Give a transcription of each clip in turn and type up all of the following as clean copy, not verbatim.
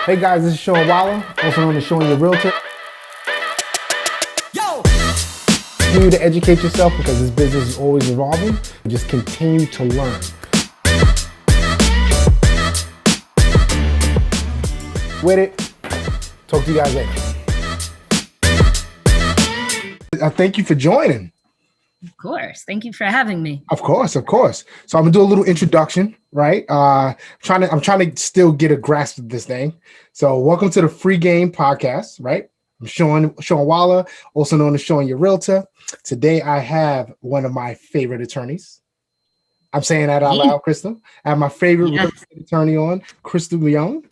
Hey guys, this is Sean Waller, also known as Showing Your Realtor. Yo! Continue to educate yourself because this business is always evolving. Just continue to learn. With it, talk to you guys later. Thank you for joining. Of course. Thank you for having me. Of course. So I'm gonna do a little introduction, right? I'm trying to still get a grasp of this thing. So welcome to the Free Game Podcast, right? I'm Sean Waller, also known as Showing Your Realtor. Today I have one of my favorite attorneys. I'm saying that out loud, Crystal. I have my favorite real estate attorney on, Crystal Young.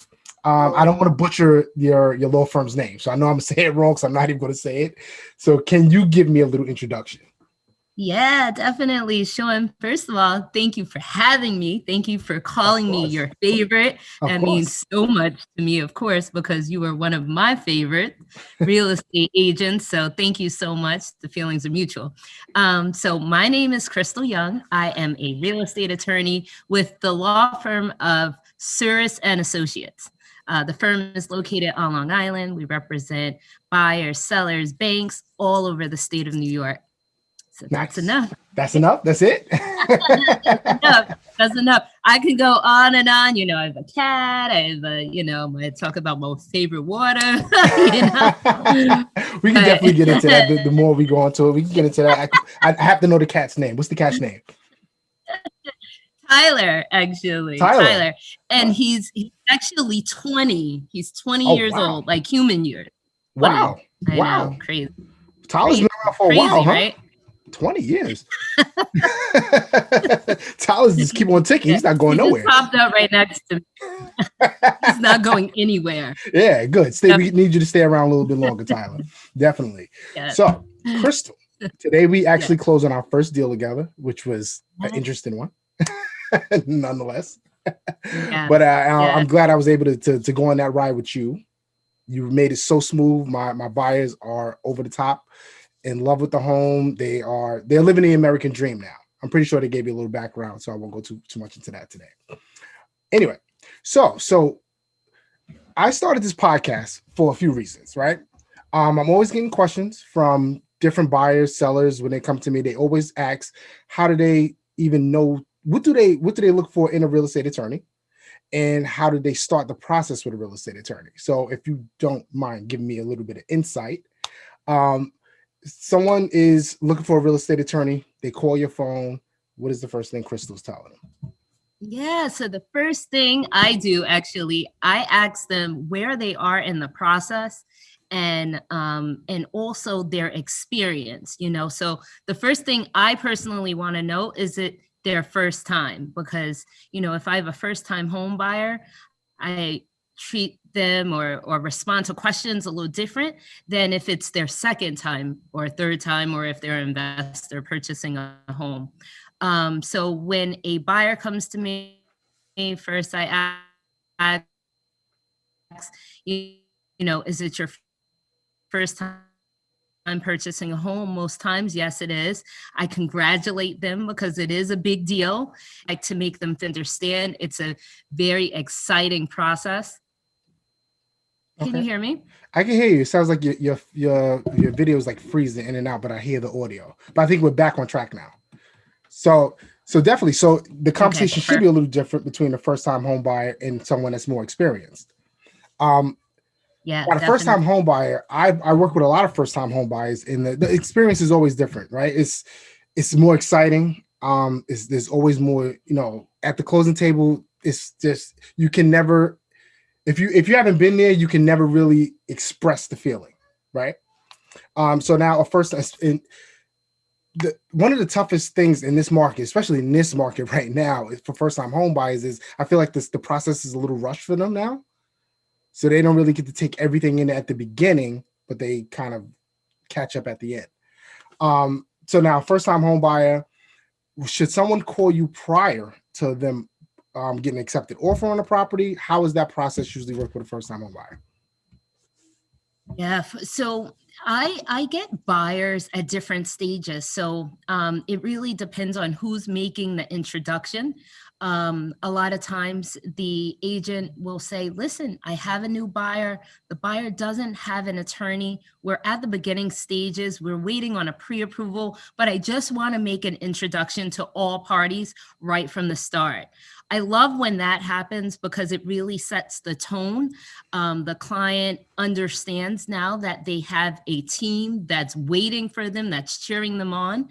I don't want to butcher your law firm's name, so I know I'm gonna say it wrong, so I'm not even going to say it. So can you give me a little introduction? Yeah, definitely. Sean, first of all, thank you for having me. Thank you for calling me your favorite. That means so much to me, of course, because you are one of my favorite real estate agents. So thank you so much. The feelings are mutual. So my name is Crystal Young. I am a real estate attorney with the law firm of Suris and Associates. The firm is located on Long Island. We represent buyers, sellers, banks all over the state of New York. So that's enough. That's enough? That's it? That's enough. I can go on and on. You know, I have a cat. I have I talk about my favorite water. We can definitely get into that. The more we go on to it, we can get into that. I have to know the cat's name. What's the cat's name? Tyler, actually. Tyler. And he's actually 20. He's 20 years old, like human years. 20. Wow. I know, crazy. Tyler's been around for a while, huh? Right? 20 years. Tyler's just keep on ticking. He's not going nowhere. He just popped up right next to me. He's not going anywhere. Yeah, good. We need you to stay around a little bit longer, Tyler. Definitely. Yes. So, Crystal, today we actually closed on our first deal together, which was an interesting one, nonetheless. But I'm glad I was able to go on that ride with you. You made it so smooth. My buyers are over the top. In love with the home. They're living the American dream now. I'm pretty sure they gave you a little background, so I won't go too much into that today. Anyway, so I started this podcast for a few reasons, right? I'm always getting questions from different buyers, sellers. When they come to me, they always ask, how do they even know, what do they look for in a real estate attorney? And how did they start the process with a real estate attorney? So if you don't mind giving me a little bit of insight, someone is looking for a real estate attorney. They call your phone. What is the first thing Crystal's telling them? Yeah, so the first thing I do, actually, I ask them where they are in the process and also their experience, So the first thing I personally want to know is it their first time, because, if I have a first time home buyer, I treat them or respond to questions a little different than if it's their second time or third time, or if they're an investor purchasing a home. So when a buyer comes to me, first I ask, is it your first time purchasing a home? Most times, yes, it is. I congratulate them because it is a big deal. I like to make them understand it's a very exciting process. Can you hear me? I can hear you. It sounds like your video is like freezing in and out, but I hear the audio. But I think we're back on track now. So definitely. So the conversation should be a little different between a first-time home buyer and someone that's more experienced. Yeah. The first-time home buyer, I work with a lot of first-time home buyers, and the experience is always different, right? It's more exciting. There's always more, at the closing table. It's just you can never. If you haven't been there, you can never really express the feeling, right? So now one of the toughest things in this market, especially in this market right now, is for first-time home buyers, is I feel like the process is a little rushed for them now. So they don't really get to take everything in at the beginning, but they kind of catch up at the end. So now, first-time home buyer, should someone call you prior to them getting accepted offer on a property? How does that process usually work with a first-time home buyer? Yeah, so I get buyers at different stages. So it really depends on who's making the introduction. A lot of times the agent will say, listen, I have a new buyer. The buyer doesn't have an attorney. We're at the beginning stages. We're waiting on a pre-approval, but I just want to make an introduction to all parties right from the start. I love when that happens because it really sets the tone. The client understands now that they have a team that's waiting for them, that's cheering them on.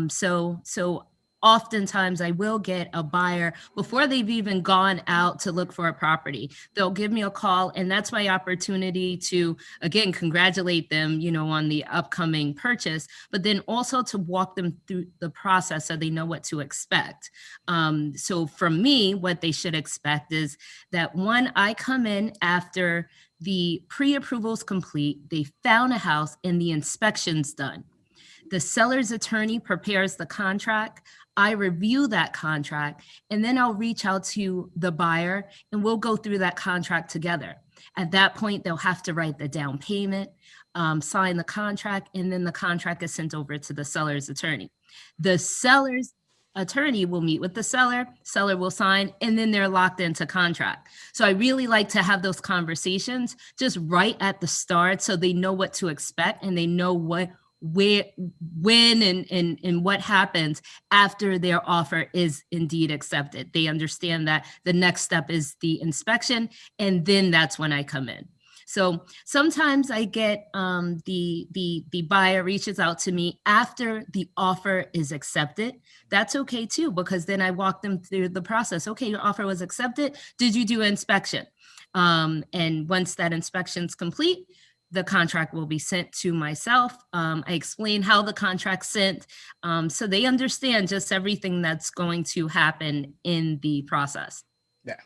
So oftentimes I will get a buyer before they've even gone out to look for a property. They'll give me a call, and that's my opportunity to, again, congratulate them, on the upcoming purchase, but then also to walk them through the process so they know what to expect. So for me, what they should expect is that one, I come in after the pre-approval is complete, they found a house, and the inspection's done. The seller's attorney prepares the contract. I review that contract, and then I'll reach out to the buyer and we'll go through that contract together. At that point, they'll have to write the down payment, sign the contract, and then the contract is sent over to the seller's attorney. The seller's attorney will meet with the seller will sign, and then they're locked into contract. So I really like to have those conversations just right at the start so they know what to expect and they know where, when, and what happens after their offer is indeed accepted. They understand that the next step is the inspection, and then that's when I come in. So sometimes I get the buyer reaches out to me after the offer is accepted. That's okay too, because then I walk them through the process. Okay, your offer was accepted. Did you do an inspection? And once that inspection's complete, the contract will be sent to myself. I explain how the contract's sent, so they understand just everything that's going to happen in the process. Yeah,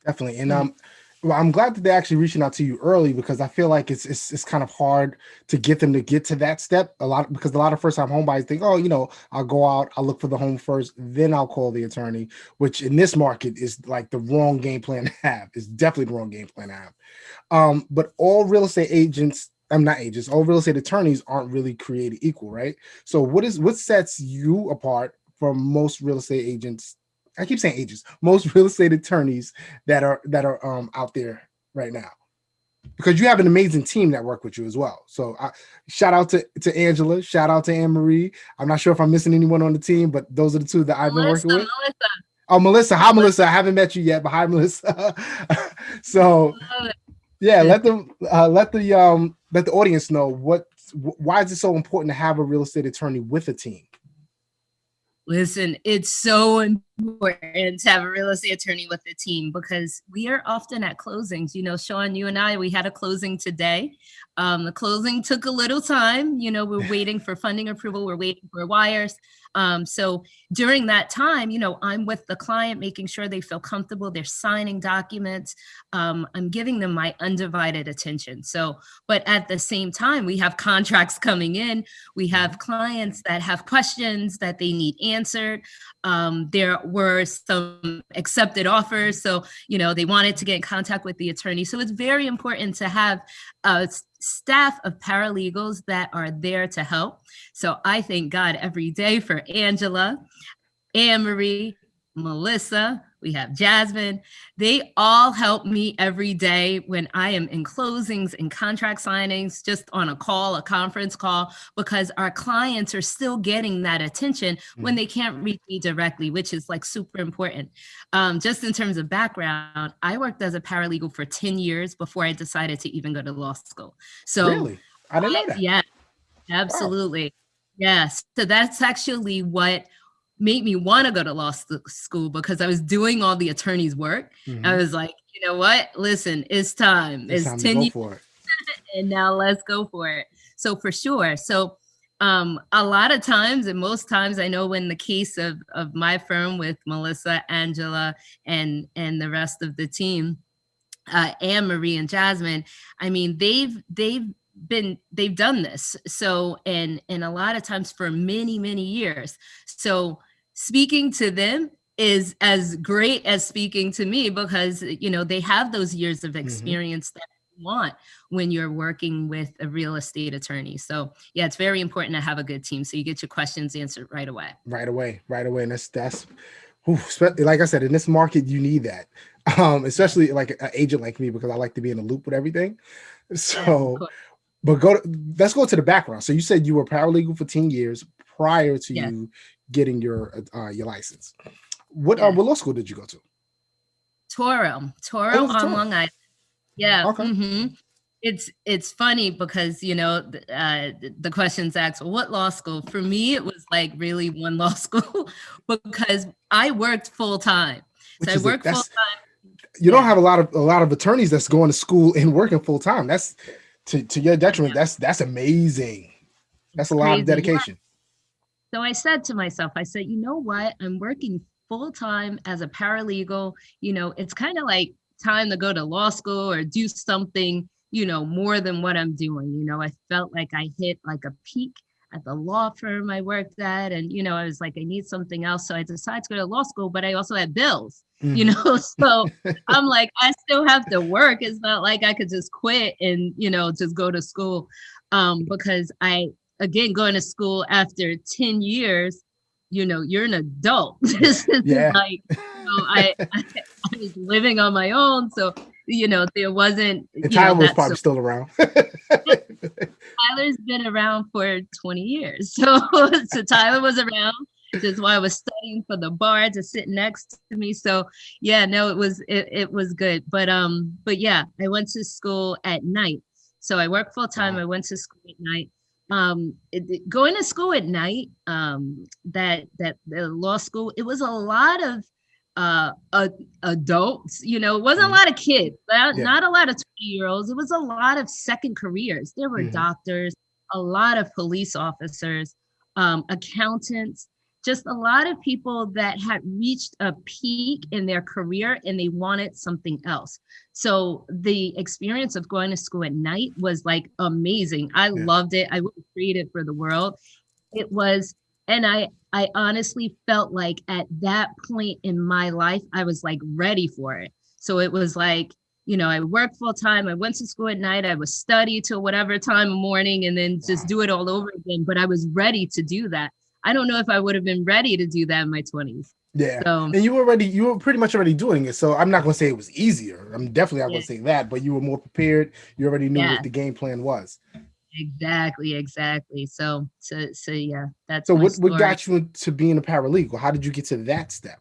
definitely. And well, I'm glad that they're actually reaching out to you early, because I feel like it's kind of hard to get them to get to that step because a lot of first-time home buyers think, oh, I'll go out, I'll look for the home first, then I'll call the attorney, which in this market is like the wrong game plan to have. It's definitely the wrong game plan to have. But all real estate agents, all real estate attorneys aren't really created equal, right? So what sets you apart from most real estate agents? I keep saying agents, most real estate attorneys that are out there right now, because you have an amazing team that work with you as well. So shout out to Angela, shout out to Anne Marie. I'm not sure if I'm missing anyone on the team, but those are the two that I've been working with. Oh, Melissa. Hi, Melissa. I haven't met you yet, but hi, Melissa. So yeah, let the audience know why is it so important to have a real estate attorney with a team? Listen, it's so important to have a real estate attorney with the team because we are often at closings. Sean, you and I, we had a closing today. The closing took a little time. We're waiting for funding approval. We're waiting for wires. So during that time, I'm with the client, making sure they feel comfortable. They're signing documents. I'm giving them my undivided attention. But at the same time, we have contracts coming in. We have clients that have questions that they need answered. There were some accepted offers. So, they wanted to get in contact with the attorney. So it's very important to have staff of paralegals that are there to help. So I thank God every day for Angela, Anne Marie, Melissa, we have Jasmine. They all help me every day when I am in closings and contract signings, just on a conference call, because our clients are still getting that attention when they can't reach me directly, which is like super important. Just in terms of background, I worked as a paralegal for 10 years before I decided to even go to law school. So really? I didn't know that. Yeah, absolutely. Wow. Yes. So that's actually what made me want to go to law school, because I was doing all the attorney's work. I was like, you know what? Listen, it's time. It's time 10 to go years for it. and now let's go for it. So for sure. So a lot of times, and most times, I know in the case of my firm with Melissa, Angela, and the rest of the team, Anne Marie and Jasmine, I mean, they've done this. So, and a lot of times for many, many years. So speaking to them is as great as speaking to me, because, they have those years of experience that you want when you're working with a real estate attorney. So yeah, it's very important to have a good team, so you get your questions answered right away. Right away. And that's Like I said, in this market, you need that, especially like an agent like me, because I like to be in the loop with everything. So, but let's go to the background. So you said you were paralegal for 10 years prior to you getting your license. What law school did you go to? Toro on Long Island. Yeah. Okay. Mm-hmm. It's funny because, you know, the questions asked, well, what law school? For me, it was like really one law school because I worked full time. So I worked full time. You don't have a lot of attorneys that's going to school and working full time. That's to your detriment. Yeah. That's amazing. That's a lot of dedication. So I said to myself, I said, you know what? I'm working full time as a paralegal. You know, it's kind of like time to go to law school or do something, you know, more than what I'm doing. You know, I felt like I hit like a peak at the law firm I worked at. And, you know, I was like, I need something else. So I decided to go to law school, but I also had bills, you know, so I'm like, I still have to work. It's not like I could just quit and, you know, just go to school because again, going to school after 10 years, you know, you're an adult. This is like, you know, I was living on my own. So, you know, there wasn't. Tyler was probably still around. Tyler's been around for 20 years. So Tyler was around. Which is why I was studying for the bar to sit next to me. So yeah, no, it was good. But yeah, I went to school at night. So I worked full time. Wow. I went to school at night. Going to school at night, that the law school, it was a lot of adults, you know, it wasn't a lot of kids, not a lot of 20-year-olds. It was a lot of second careers. There were doctors, a lot of police officers, accountants, just a lot of people that had reached a peak in their career and they wanted something else. So the experience of going to school at night was like amazing. I loved it. I wouldn't trade it for the world. It was, and I honestly felt like at that point in my life, I was like ready for it. So it was like, you know, I worked full time. I went to school at night. I would study till whatever time of morning and then just do it all over again. But I was ready to do that. I don't know if I would have been ready to do that in my 20s. Yeah. So, and you were pretty much already doing it. So I'm not going to say it was easier. I'm definitely not going to say that, but you were more prepared. You already knew what the game plan was. Exactly. So yeah, that's so what got you into being a paralegal? How did you get to that step?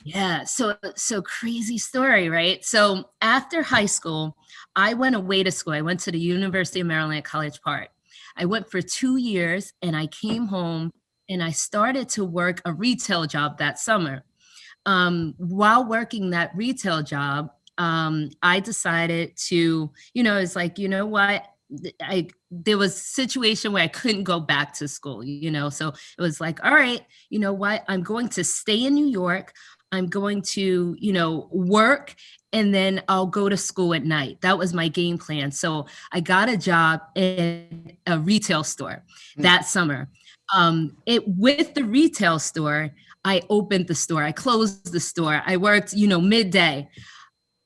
Yeah. So crazy story, right? So after high school, I went away to school. I went to the University of Maryland at College Park. I went for 2 years and I came home and I started to work a retail job that summer. While working that retail job, I decided to, you know, it's like, you know what? There was a situation where I couldn't go back to school, you know, so it was like, all right, you know what? I'm going to stay in New York. I'm going to, you know, work and then I'll go to school at night. That was my game plan. So I got a job in a retail store that summer. With the retail store, I opened the store. I closed the store. I worked, you know, midday.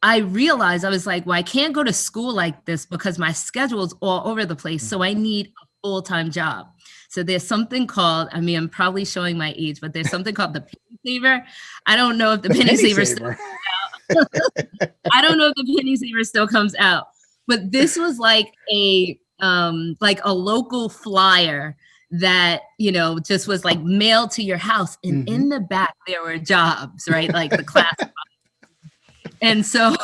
I realized I was like, well, I can't go to school like this because my schedule is all over the place. So I need a full-time job. So there's something called, I mean, I'm probably showing my age, but there's something called the penny saver. I don't know if the penny saver still comes out. I don't know if the penny saver still comes out, but this was like a local flyer that, you know, just was like mailed to your house. And in the back, there were jobs, right? Like the class. And so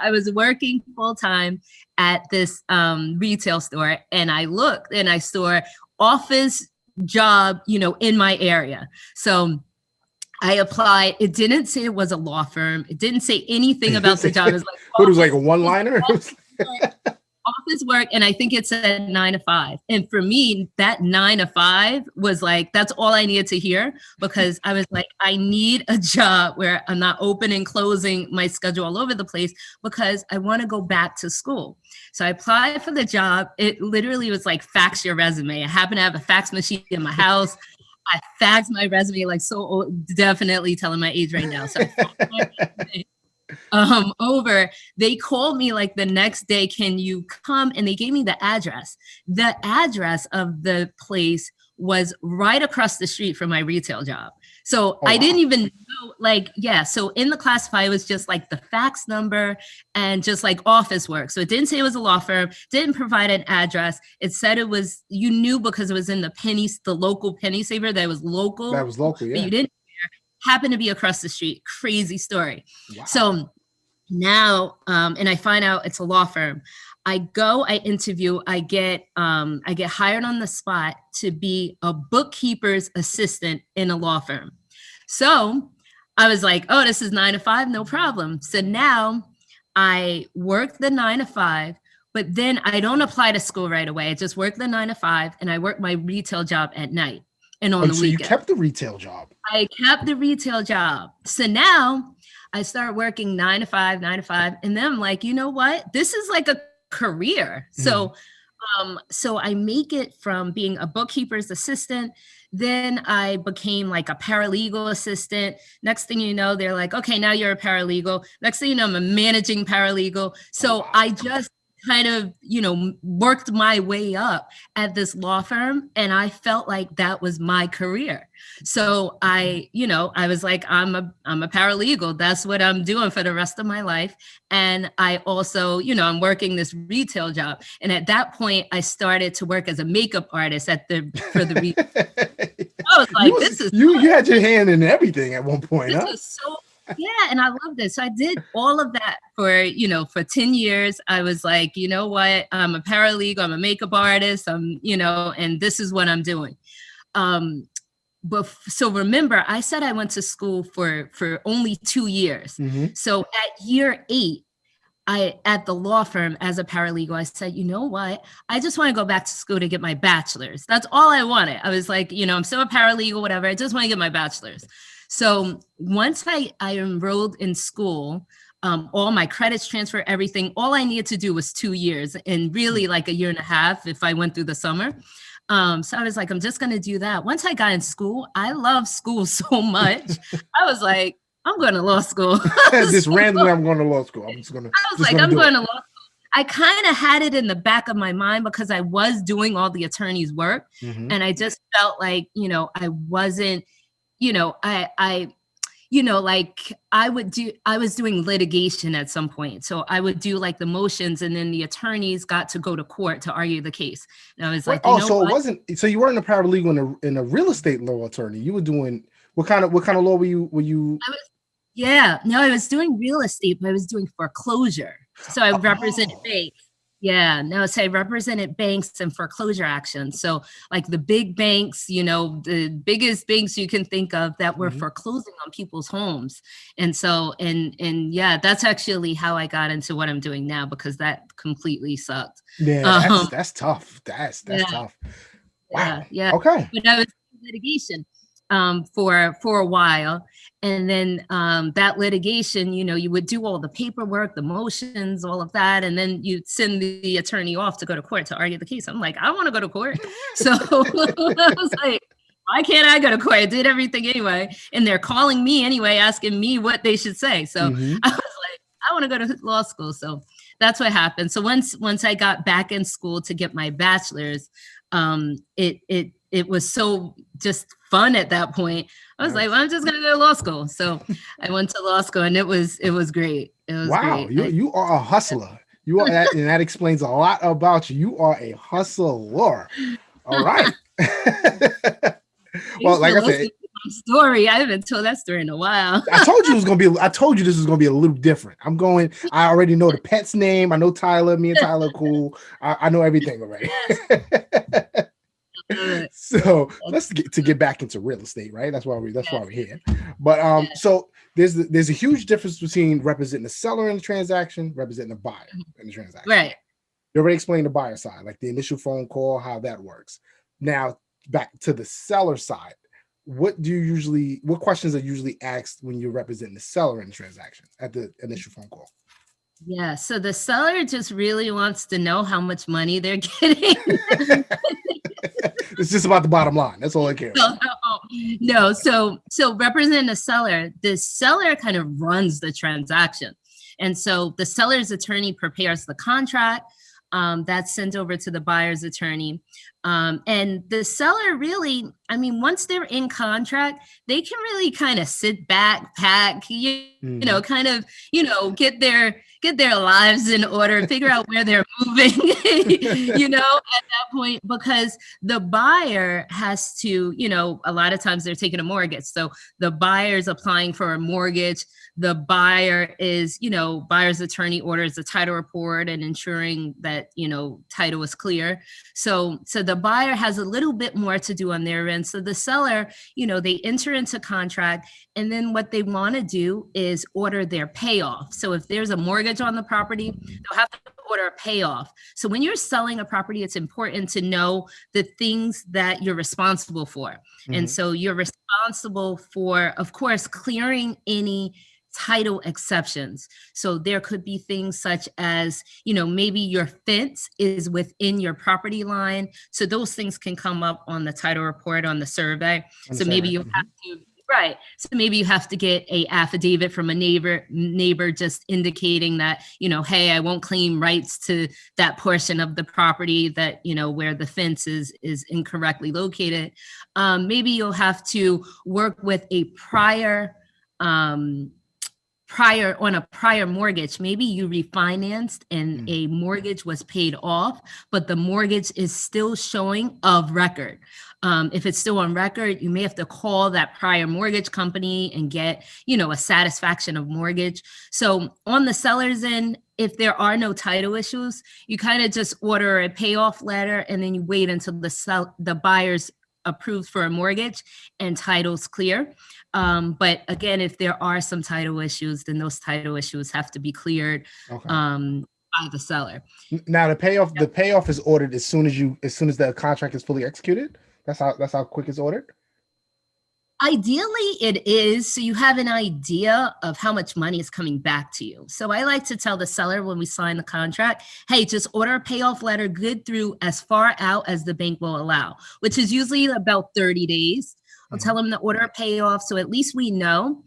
I was working full time at this retail store, and I looked and I saw office job, you know, in my area. So I applied. It didn't say it was a law firm. It didn't say anything about the job. It was like, it was like a one-liner. Office work, and I think it said 9 to 5. And for me, that 9 to 5 was like, that's all I needed to hear, because I was like, I need a job where I'm not open and closing my schedule all over the place, because I want to go back to school. So I applied for the job. It literally was like, fax your resume. I happen to have a fax machine in my house. I faxed my resume, like, so old, definitely telling my age right now. So I faxed my resume over. They called me like the next day, can you come? And they gave me the address. The address of the place was right across the street from my retail job. So I didn't even know, like, so in the classified, it was just like the fax number and just like office work. So it didn't say it was a law firm, didn't provide an address. It said it was, you knew because it was in the local penny saver that it was local. That was local, yeah. But you didn't happen to be across the street. Crazy story. Wow. So now, and I find out it's a law firm. I go, I interview, I get hired on the spot to be a bookkeeper's assistant in a law firm. So I was like, oh, this is 9 to 5, no problem. So now I work the 9 to 5, but then I don't apply to school right away. I just work the 9 to 5 and I work my retail job at night and on the weekend. So you kept the retail job? I kept the retail job. So now I start working 9 to 5, and then I'm like, you know what? This is like a career. So I make it from being a bookkeeper's assistant. Then I became like a paralegal assistant. Next thing you know, they're like, okay, now you're a paralegal. Next thing you know, I'm a managing paralegal. So I just kind of, worked my way up at this law firm. And I felt like that was my career. So I was like, I'm a paralegal. That's what I'm doing for the rest of my life. And I also, I'm working this retail job. And at that point, I started to work as a makeup artist for the retail. I was like, you had your hand in everything at one point, huh? And I loved it. So I did all of that for 10 years. I was like, you know what? I'm a paralegal, I'm a makeup artist, and this is what I'm doing. But so remember, I said I went to school for only 2 years. Mm-hmm. So at year 8, at the law firm as a paralegal, I said, you know what? I just want to go back to school to get my bachelor's. That's all I wanted. I was like, I'm still a paralegal, whatever. I just want to get my bachelor's. So once I enrolled in school, all my credits transfer, everything, all I needed to do was 2 years and really like a year and a half if I went through the summer. So I was like, I'm just going to do that. Once I got in school, I love school so much. I was like, I'm going to law school. Just randomly, I'm going to law school. I'm going to law school. I kind of had it in the back of my mind because I was doing all the attorney's work. Mm-hmm. And I just felt like, I wasn't, I was doing litigation at some point. So I would do like the motions and then the attorneys got to go to court to argue the case. And I was like, so you weren't a paralegal in a real estate law attorney. You were doing, what kind of law were you? I was doing real estate, but I was doing foreclosure. So I represented banks. So I represented banks and foreclosure actions. So like the big banks, the biggest banks you can think of that were foreclosing on people's homes. And so, that's actually how I got into what I'm doing now, because that completely sucked. Yeah, that's tough. That's tough. Wow. Yeah. Okay. But I was in litigation for a while. And then that litigation, you would do all the paperwork, the motions, all of that. And then you'd send the attorney off to go to court to argue the case. I'm like, I want to go to court. So I was like, why can't I go to court? I did everything anyway. And they're calling me anyway, asking me what they should say. So I was like, I want to go to law school. So that's what happened. So once I got back in school to get my bachelor's, it was so just fun at that point. I was like, well, I'm just going to go to law school. So I went to law school and it was great. It was great. You are a hustler. You are, and that explains a lot about you. You are a hustler. All right. Well, like I said, story. I haven't told that story in a while. I told you this was going to be a little different. I already know the pet's name. I know Tyler. Me and Tyler are cool. I know everything already. So let's get back into real estate, right? That's why we're here. But so there's a huge difference between representing the seller in the transaction, representing the buyer in the transaction. Right. You already explained the buyer side, like the initial phone call, how that works. Now back to the seller side. What questions are usually asked when you're representing the seller in the transaction at the initial phone call? Yeah. So the seller just really wants to know how much money they're getting. It's just about the bottom line. That's all I care about. No. So representing the seller kind of runs the transaction. And so the seller's attorney prepares the contract. That's sent over to the buyer's attorney. And the seller really, I mean, once they're in contract, they can really kind of sit back, pack, you know, kind of, you know, get their lives in order, figure out where they're moving, you know, at that point, because the buyer has to, you know, a lot of times they're taking a mortgage. So the buyer's applying for a mortgage. The buyer is, you know, buyer's attorney orders the title report and ensuring that, you know, title is clear. So the buyer has a little bit more to do on their end. So the seller, you know, they enter into contract, and then what they want to do is order their payoff. So if there's a mortgage on the property, they'll have to order a payoff. So when you're selling a property, it's important to know the things that you're responsible for. And so you're responsible for, of course, clearing any title exceptions. So there could be things such as, you know, maybe your fence is within your property line. So those things can come up on the title report on the survey. So maybe you have to, right. So maybe you have to get a affidavit from a neighbor just indicating that, you know, hey, I won't claim rights to that portion of the property that, you know, where the fence is incorrectly located. Maybe you'll have to work with a prior mortgage. Maybe you refinanced and a mortgage was paid off, but the mortgage is still showing of record. If it's still on record, you may have to call that prior mortgage company and get, you know, a satisfaction of mortgage. So on the seller's end, if there are no title issues, you kind of just order a payoff letter and then you wait until the buyer's approved for a mortgage and title's clear. But again, if there are some title issues, then those title issues have to be cleared by the seller. Now the payoff is ordered as soon as the contract is fully executed. That's how quick it's ordered. Ideally, it is. So you have an idea of how much money is coming back to you. So I like to tell the seller when we sign the contract, hey, just order a payoff letter good through as far out as the bank will allow, which is usually about 30 days. I'll tell them to order a payoff. So at least we know.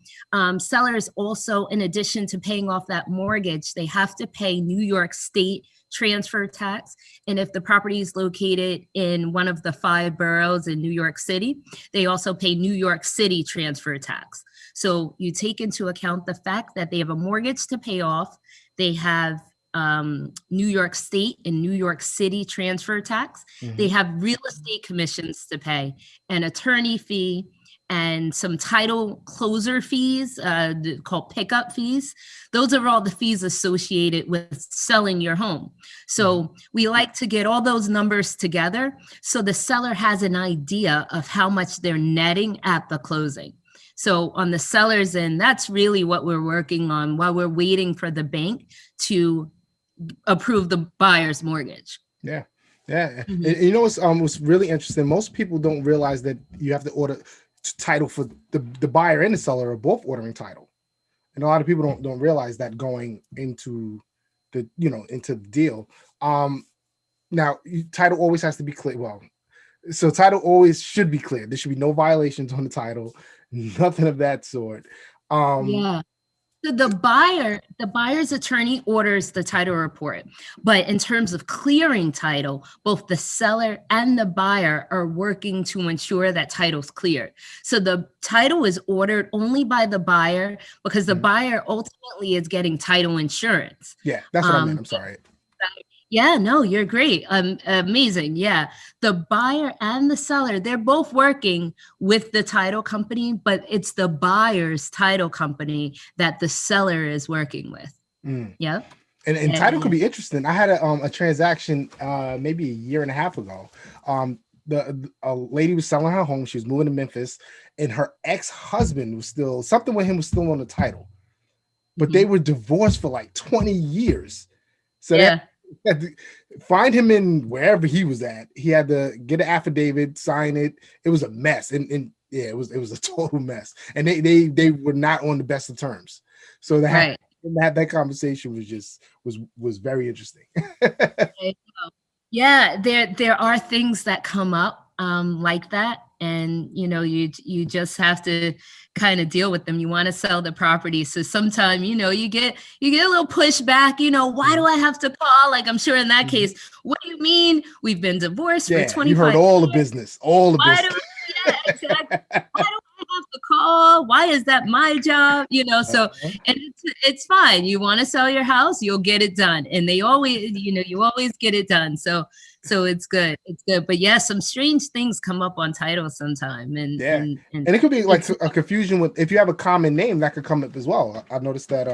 Sellers also, in addition to paying off that mortgage, they have to pay New York State transfer tax. And if the property is located in one of the 5 boroughs in New York City, they also pay New York City transfer tax. So you take into account the fact that they have a mortgage to pay off. They have New York State and New York City transfer tax. They have real estate commissions to pay, an attorney fee, and some title closer fees called pickup fees. Those are all the fees associated with selling your home. So we like to get all those numbers together so the seller has an idea of how much they're netting at the closing. So on the seller's end, that's really what we're working on while we're waiting for the bank to approve the buyer's mortgage. Yeah. And you know what's really interesting? Most people don't realize that you have to order title for the buyer and the seller are both ordering title, and a lot of people don't realize that going into the deal. Now title always has to be clear. So title always should be clear. There should be no violations on the title, nothing of that sort. So the buyer's attorney orders the title report, but in terms of clearing title, both the seller and the buyer are working to ensure that title's cleared. So the title is ordered only by the buyer because the buyer ultimately is getting title insurance. Yeah, that's what I meant. I'm sorry. Yeah, no, you're great. Amazing. Yeah. The buyer and the seller, they're both working with the title company, but it's the buyer's title company that the seller is working with. Yeah. And title could be interesting. I had a transaction maybe a year and a half ago. A lady was selling her home. She was moving to Memphis, and her ex-husband was still on the title, but they were divorced for like 20 years. So that had to find him in wherever he was at. He had to get an affidavit, sign it. It was a mess, and it was a total mess. And they were not on the best of terms. So that conversation was very interesting. Yeah, there are things that come up like that. and you just have to kind of deal with them. You want to sell the property, so sometimes you get a little pushback. Why do I have to call? Like, I'm sure in that case, what do you mean we've been divorced for 25 you heard all years? the business, all the Why business. yeah, exactly. Why do I have to call? Why is that my job? So, and it's fine. You want to sell your house, you'll get it done. And they always, you always get it done. So it's good. It's good. But yeah, some strange things come up on title sometime. And it could be like a confusion with, if you have a common name, that could come up as well. I've noticed that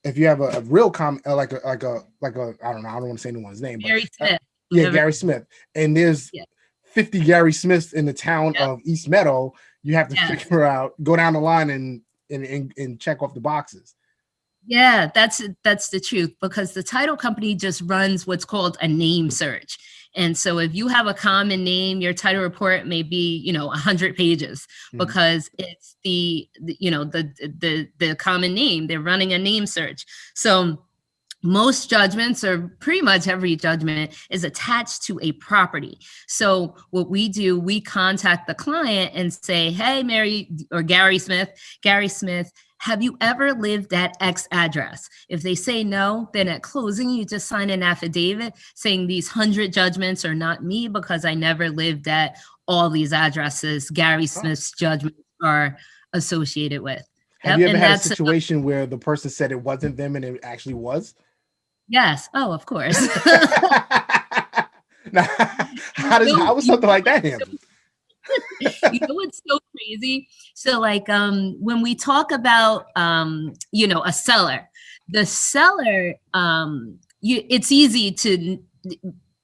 if you have a real common, like a I don't know, I don't want to say anyone's name, but Gary Smith. Gary Smith. And there's 50 Gary Smiths in the town of East Meadow. You have to figure out, go down the line and check off the boxes. Yeah, that's the truth, because the title company just runs what's called a name search. And so if you have a common name, your title report may be, 100 pages because it's the common name. They're running a name search. So most judgments, or pretty much every judgment, is attached to a property. So what we do, we contact the client and say, hey, Mary or Gary Smith, have you ever lived at X address? If they say no, then at closing, you just sign an affidavit saying these 100 judgments are not me because I never lived at all these addresses Gary Smith's judgments are associated with. Have you ever had a situation where the person said it wasn't them and it actually was? Yes. Oh, of course. Now, how was something like that handled? What's so crazy? So like when we talk about a seller, the seller, it's easy to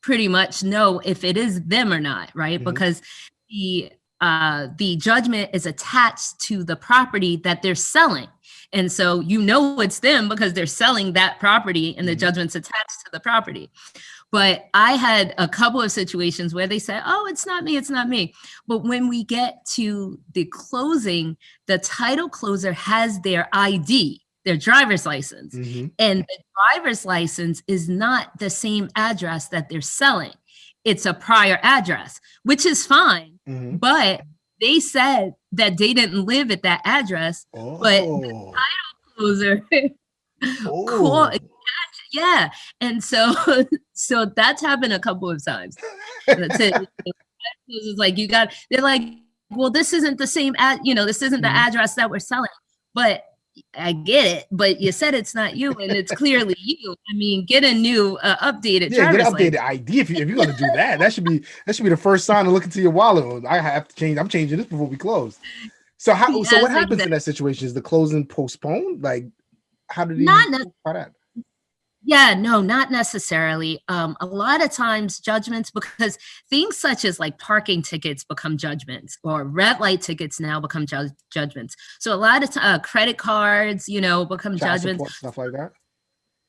pretty much know if it is them or not, right? Because the judgment is attached to the property that they're selling. And so it's them because they're selling that property and the judgment's attached to the property. But I had a couple of situations where they said, oh, it's not me. But when we get to the closing, the title closer has their ID, their driver's license. And the driver's license is not the same address that they're selling. It's a prior address, which is fine. But they said that they didn't live at that address, but the title closer called. Yeah. And so that's happened a couple of times. That's it. It's like, they're like, well, this isn't the same, this isn't the address that we're selling, but I get it. But you said it's not you and it's clearly you. I mean, get a new updated driver's get an updated ID if you're going to do that. That should be the first sign to look into your wallet. I have to change. I'm changing this before we close. So so what happens in that situation? Is the closing postponed? Like, how did he that? Yeah, no, not necessarily. A lot of times judgments, because things such as like parking tickets become judgments, or red light tickets now become judgments. So a lot of credit cards, become judgments. Support, stuff like that.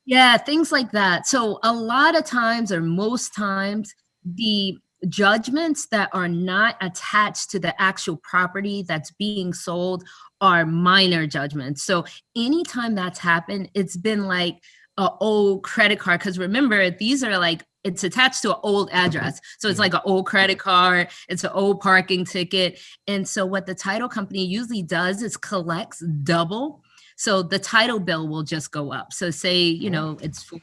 Yeah, things like that. So a lot of times, or most times, the judgments that are not attached to the actual property that's being sold are minor judgments. So anytime that's happened, it's been like an old credit card, because remember, these are like, it's attached to an old address. So it's like an old credit card, it's an old parking ticket. And so what the title company usually does is collects double. So the title bill will just go up. So say, it's for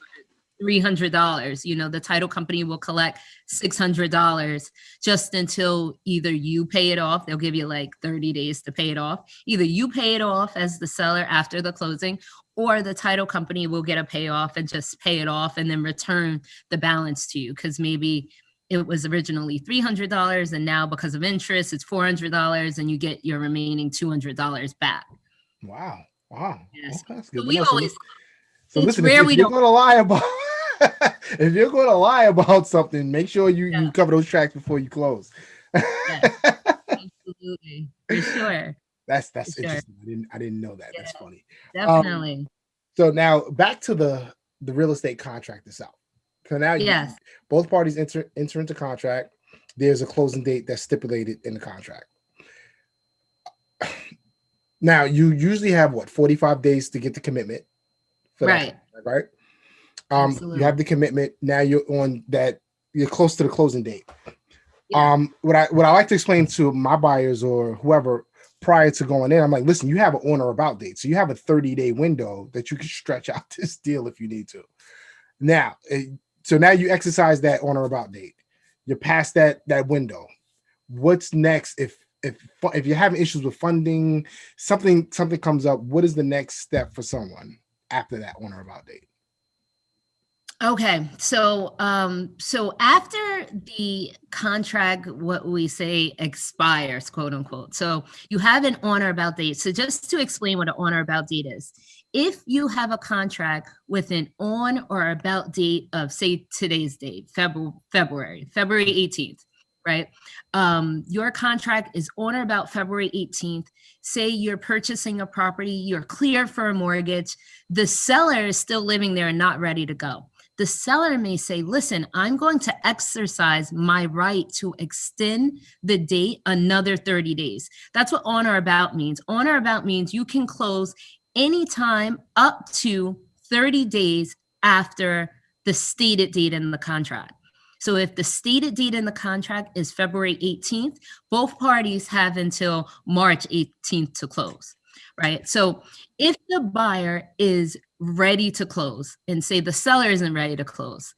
$300, the title company will collect $600 just until either you pay it off. They'll give you like 30 days to pay it off. Either you pay it off as the seller after the closing, or the title company will get a payoff and just pay it off and then return the balance to you. Because maybe it was originally $300 and now because of interest, it's $400 and you get your remaining $200 back. Wow. Yes. Okay, that's good. So we always, so listen, if you're going to lie about if you're going to lie about something, make sure you cover those tracks before you close. Yes, absolutely, for sure. That's interesting. I didn't know that. Yeah, that's funny. Definitely. So now back to the real estate contract itself. So now both parties enter into contract. There's a closing date that's stipulated in the contract. Now you usually have 45 days to get the commitment. Right. Right. You have the commitment. Now you're close to the closing date. What I like to explain to my buyers or whoever prior to going in, I'm like, listen, you have an on or about date. So you have a 30-day window that you can stretch out this deal if you need to. Now, so now you exercise that on or about date. You're past that window. What's next? If you're having issues with funding, something comes up, what is the next step for someone after that on or about date? Okay, so after the contract, what we say expires, quote unquote. So you have an on or about date. So just to explain what an on or about date is, if you have a contract with an on or about date of, say, today's date, February 18th, right? Your contract is on or about February 18th. Say you're purchasing a property, you're clear for a mortgage, the seller is still living there and not ready to go. The seller may say, listen, I'm going to exercise my right to extend the date another 30 days. That's what on or about means. On or about means you can close anytime up to 30 days after the stated date in the contract. So if the stated date in the contract is February 18th, both parties have until March 18th to close, right? So if the buyer is ready to close and say the seller isn't ready to close,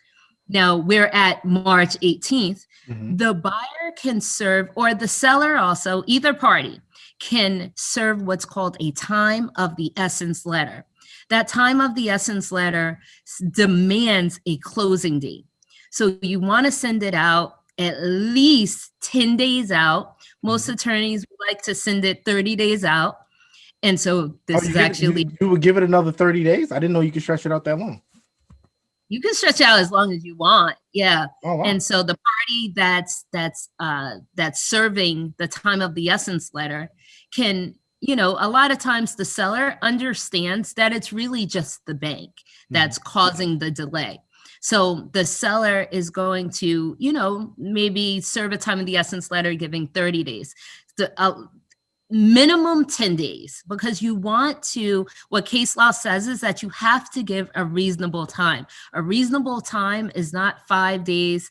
now we're at March 18th, the buyer can serve, or the seller also, either party can serve what's called a time of the essence letter. That time of the essence letter demands a closing date. So you want to send it out at least 10 days out. Most attorneys like to send it 30 days out. And so this is actually... You would give it another 30 days? I didn't know you could stretch it out that long. You can stretch out as long as you want. Yeah. Oh, wow. And so the party that's serving the time of the essence letter can, a lot of times the seller understands that it's really just the bank that's causing the delay. So the seller is going to, maybe serve a time of the essence letter giving 30 days. Minimum 10 days, because you want to, what case law says is that you have to give a reasonable time. A reasonable time is not 5 days.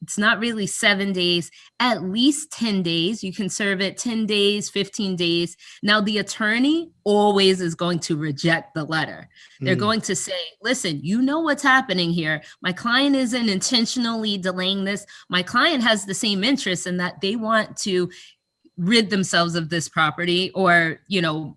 It's not really 7 days, at least 10 days. You can serve it 10 days, 15 days. Now, the attorney always is going to reject the letter. They're going to say, listen, you know what's happening here. My client isn't intentionally delaying this. My client has the same interest in that they want to rid themselves of this property or,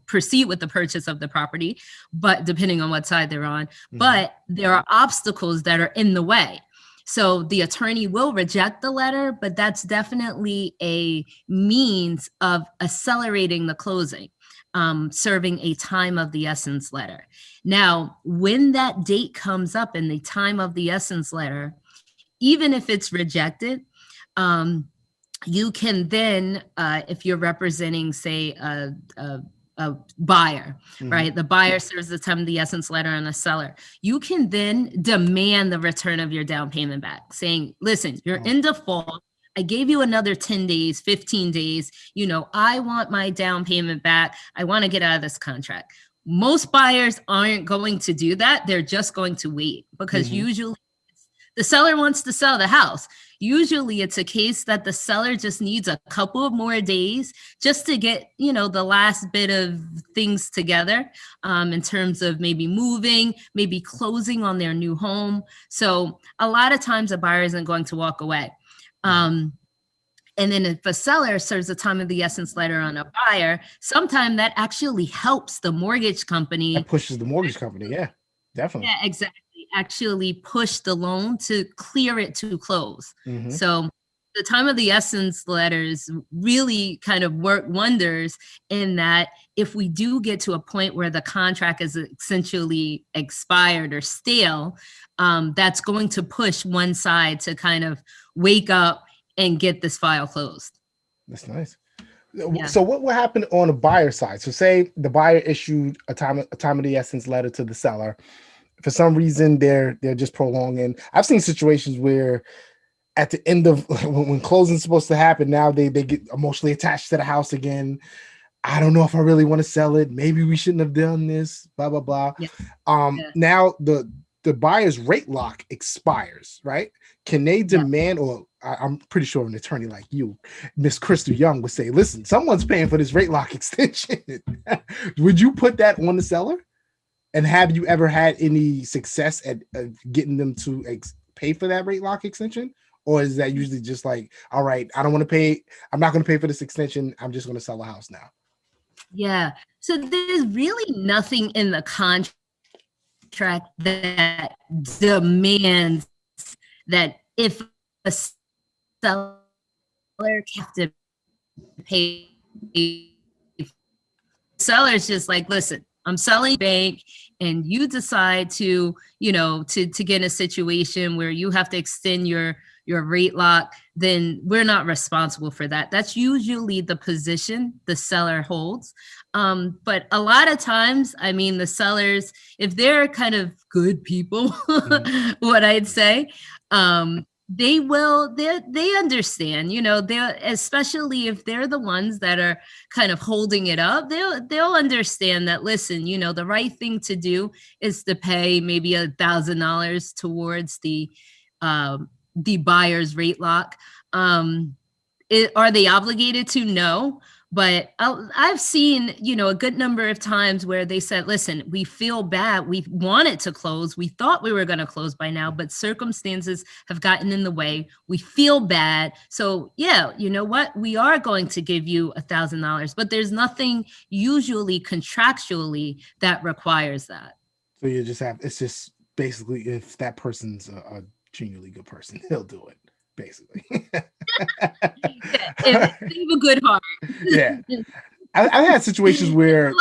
proceed with the purchase of the property, but depending on what side they're on. But there are obstacles that are in the way. So the attorney will reject the letter, but that's definitely a means of accelerating the closing, serving a time of the essence letter. Now, when that date comes up in the time of the essence letter, even if it's rejected, you can then, if you're representing, say, a buyer, right? The buyer serves the time of the essence letter on the seller. You can then demand the return of your down payment back, saying, listen, you're in default. I gave you another 10 days, 15 days. I want my down payment back. I want to get out of this contract. Most buyers aren't going to do that. They're just going to wait because usually the seller wants to sell the house. Usually it's a case that the seller just needs a couple of more days just to get, the last bit of things together in terms of maybe moving, maybe closing on their new home. So a lot of times a buyer isn't going to walk away. And then if a seller serves a time of the essence letter on a buyer, sometimes that actually helps the mortgage company. That pushes the mortgage company. Yeah, definitely. Yeah, exactly. Actually push the loan to clear it to close. So the time of the essence letters really kind of work wonders in that if we do get to a point where the contract is essentially expired or stale, that's going to push one side to kind of wake up and get this file closed. That's nice. Yeah. So what will happen on the buyer side? So say the buyer issued a time of the essence letter to the seller. For some reason, they're just prolonging. I've seen situations where at the end of when closing's supposed to happen, now they get emotionally attached to the house again. I don't know if I really want to sell it. Maybe we shouldn't have done this, blah, blah, blah. Yeah. Now the buyer's rate lock expires, right? Can they demand, or I'm pretty sure an attorney like you, Miss Crystal Young, would say, listen, someone's paying for this rate lock extension. Would you put that on the seller? And have you ever had any success at getting them to pay for that rate lock extension? Or is that usually just like, all right, I don't want to pay. I'm not going to pay for this extension. I'm just going to sell the house now. Yeah. So there's really nothing in the contract that demands that if a seller has to pay, seller's just like, listen, I'm selling bank, and you decide to, to get in a situation where you have to extend your rate lock, then we're not responsible for that. That's usually the position the seller holds. But a lot of times, I mean, the sellers, if they're kind of good people, what I'd say, they understand, especially if they're the ones that are kind of holding it up, they'll understand that, listen, the right thing to do is to pay maybe $1,000 towards the buyer's rate lock. Are they obligated to? No. But I've seen, a good number of times where they said, listen, we feel bad. We wanted to close. We thought we were going to close by now, but circumstances have gotten in the way. We feel bad. So yeah, you know what? We are going to give you $1,000, but there's nothing usually contractually that requires that. So it's just basically, if that person's a genuinely good person, he'll do it. Basically. If they have a good heart. Yeah. I've had situations where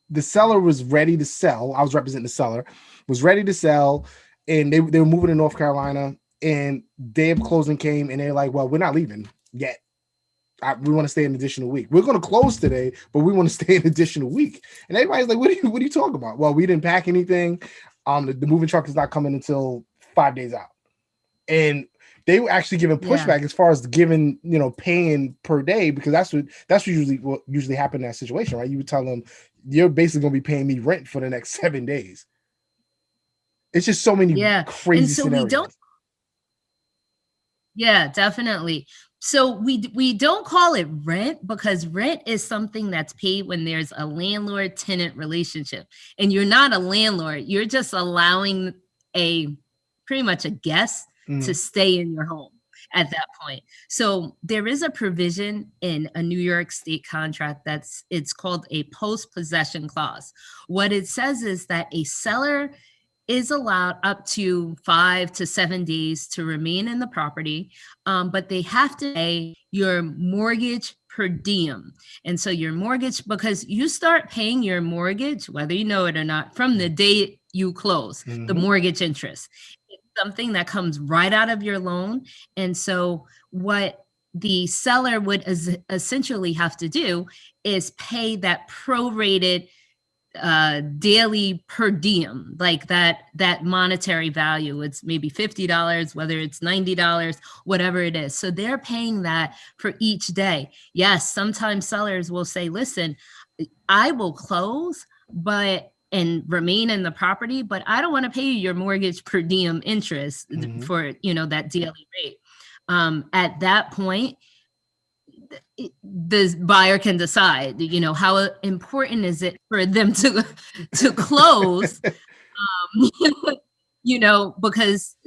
the seller was ready to sell. I was representing the seller, was ready to sell, and they were moving to North Carolina, and day of closing came, and they're like, well, we're not leaving yet. We want to stay an additional week. We're going to close today, but we want to stay an additional week. And everybody's like, what are you talking about? Well, we didn't pack anything. The moving truck is not coming until 5 days out. And they were actually giving pushback as far as giving, paying per day, because that's what usually happened in that situation, right? You would tell them, you're basically going to be paying me rent for the next 7 days. It's just so many crazy scenarios. Yeah, definitely. So we don't call it rent, because rent is something that's paid when there's a landlord-tenant relationship, and you're not a landlord. You're just allowing pretty much a guest to stay in your home at that point. So there is a provision in a New York State contract it's called a postpossession clause. What it says is that a seller is allowed up to 5 to 7 days to remain in the property, but they have to pay your mortgage per diem. And so your mortgage, because you start paying your mortgage, whether you know it or not, from the day you close, the mortgage interest. Something that comes right out of your loan. And so what the seller would essentially have to do is pay that prorated daily per diem, like that monetary value. It's maybe $50, whether it's $90, whatever it is. So they're paying that for each day. Yes, sometimes sellers will say, listen, I will close, and remain in the property, but I don't want to pay you your mortgage per diem interest for, that daily rate. At that point, the buyer can decide, how important is it for them to close, because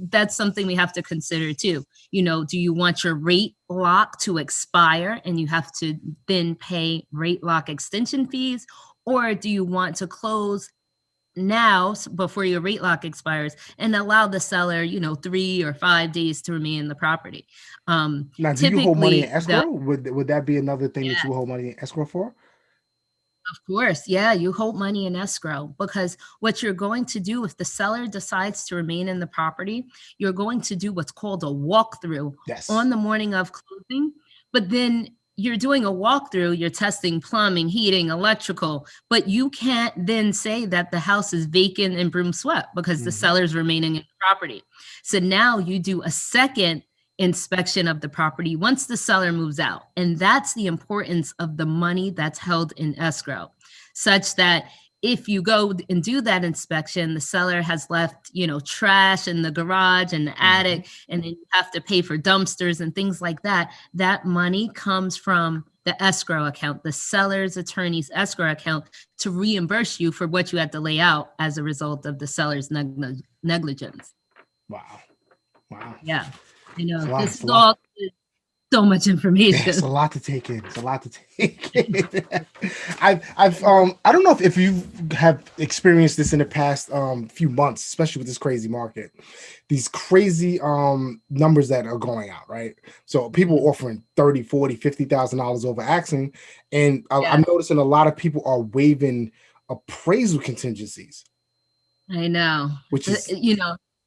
that's something we have to consider too. Do you want your rate lock to expire and you have to then pay rate lock extension fees? Or do you want to close now before your rate lock expires and allow the seller, 3 or 5 days to remain in the property? Now, do you hold money in escrow? Would that be another thing that you hold money in escrow for? Of course. Yeah, you hold money in escrow, because what you're going to do if the seller decides to remain in the property, you're going to do what's called a walkthrough on the morning of closing. But then you're doing a walkthrough, you're testing plumbing, heating, electrical, but you can't then say that the house is vacant and broom swept because the seller's remaining in the property. So now you do a second inspection of the property once the seller moves out. And that's the importance of the money that's held in escrow, such that if you go and do that inspection, the seller has left, trash in the garage and the attic, and then you have to pay for dumpsters and things like that. That money comes from the escrow account, the seller's attorney's escrow account, to reimburse you for what you had to lay out as a result of the seller's negligence. Wow. Yeah. This is all so much information. It's a lot to take in. I don't know if you have experienced this in the past few months, especially with this crazy market, these crazy numbers that are going out, right? So people offering $30,000, $40,000, $50,000 over asking, and I'm noticing a lot of people are waiving appraisal contingencies. I know, which is